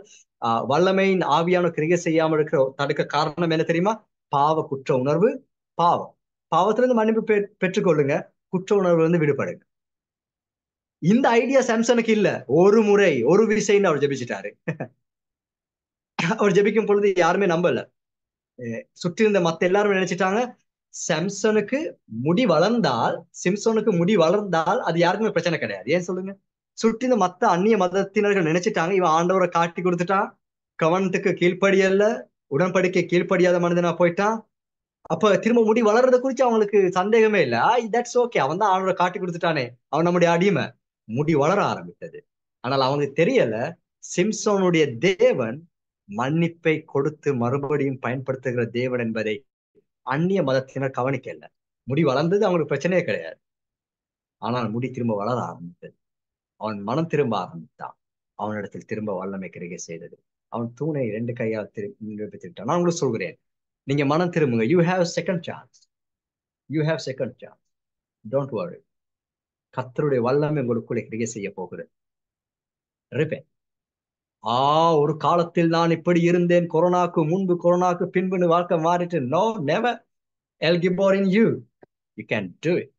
வல்லமையின் ஆவியான கிரியை செய்யாமல் இருக்கிற தடுக்க காரணம் என்ன தெரியுமா? பாவ குற்ற உணர்வு. பாவத்திலிருந்து மன்னிப்பு பெற்றுக்கொள்ளுங்க, குற்ற உணர்வுல இருந்து விடுபடுங்க. இந்த ஐடியா சாம்சனுக்கு இல்ல. ஒரு முறை ஒரு விசைன்னு அவர் ஜெபிச்சிட்டாரு. அவர் ஜெபிக்கும் பொழுது யாருமே நம்பல. சுற்றி இருந்த மத்த எல்லாரும் நினைச்சிட்டாங்க சிம்சோனுக்கு முடி வளர்ந்தால் அது யாருக்குமே பிரச்சனை கிடையாது. ஏன் சொல்லுங்க? சுற்றின மத்த அந்நிய மதத்தினர்கள் நினைச்சிட்டாங்க இவன் ஆண்டவரை காட்டி கொடுத்துட்டான், கவனத்துக்கு கீழ்ப்படியல, உடன்படிக்கை கீழ்ப்படியாத மனிதனா போயிட்டான். அப்ப திரும்ப முடி வளர்றத குறிச்சு அவங்களுக்கு சந்தேகமே இல்ல. தட்ஸ் ஓகே, அவன் தான் ஆண்டவரை காட்டி கொடுத்துட்டானே, அவன் நம்முடைய அடிமை. முடி வளர ஆரம்பித்தது. ஆனால் அவனுக்கு தெரியல, சிம்சோனுடைய தேவன் மன்னிப்பை கொடுத்து மறுபடியும் பயன்படுத்துகிற தேவன் என்பதை அந்நிய மதத்தினர் கவனிக்கல. முடி வளர்ந்தது அவங்களுக்கு பிரச்சனையே கிடையாது. ஆனால் முடி திரும்ப வளர ஆரம்பித்தது. அவன் மனம் திரும்ப ஆரம்பித்தான். அவனிடத்தில் திரும்ப வல்லமை கிரிகை செய்தது. அவன் தூணை 2 கையால் நிரூபித்துட்டான். நான் உங்களுக்கு சொல்கிறேன், நீங்க மனம் திரும்புங்க. You have second chance. You have second chance. Don't worry. கர்த்தருடைய வல்லமை உங்களுக்குள்ளே கிரிகை செய்ய போகிறது. ரிப்பேன். ஒரு காலத்தில் நான் இப்படி இருந்தேன், கொரோனாக்கு முன்பு கொரோனாக்கு பின்புன்னு வாழ்க்கை மாறிட்டு. No, never. El Gibbor in you. You can do it.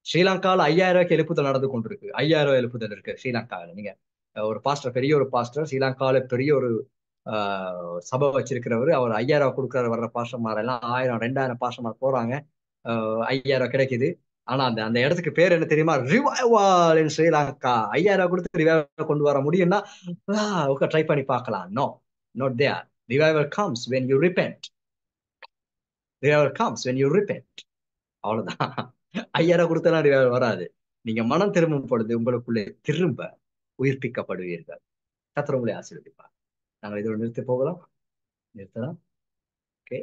ஸ்ரீலங்கால 5000 ரூபாய்க்கு எழுப்புதல் நடந்து கொண்டிருக்கு. 5000 எழுப்புதல் இருக்கு ஸ்ரீலங்காவில். நீங்க ஒரு பாஸ்டர், பெரிய ஒரு பாஸ்டர், ஸ்ரீலங்கால பெரிய ஒரு சபை வச்சிருக்கிறவர், அவர் 5000 கொடுக்குறாரு. வர்ற பாஸ்டர்மார் எல்லாம் 1000 2000 பாஸ்டர்மார் போறாங்க. 5000 கிடைக்குது. ஆனா அந்த அந்த இடத்துக்கு பேர் என்ன தெரியுமா? ரிவைவல் இன் ஸ்ரீலங்கா. 5000 கொடுத்து ரிவைவல் கொண்டு வர முடியும்னா ட்ரை பண்ணி பார்க்கலாம். No, not there. Revival comes when you repent. Revival comes when you repent. அவ்வளவுதான். 5000 கொடுத்தலாம் ரிவைவல் வராது. நீங்க மனம் திரும்பும் பொழுது உங்களுக்குள்ளே திரும்ப உயிர்ப்பிக்கப்படுவீர்கள். கர்த்தர் உங்களை ஆசீர்வதிப்பார். நாங்கள் இதோட நிறுத்தி போகலாம். நிறுத்தலாம். ஓகே.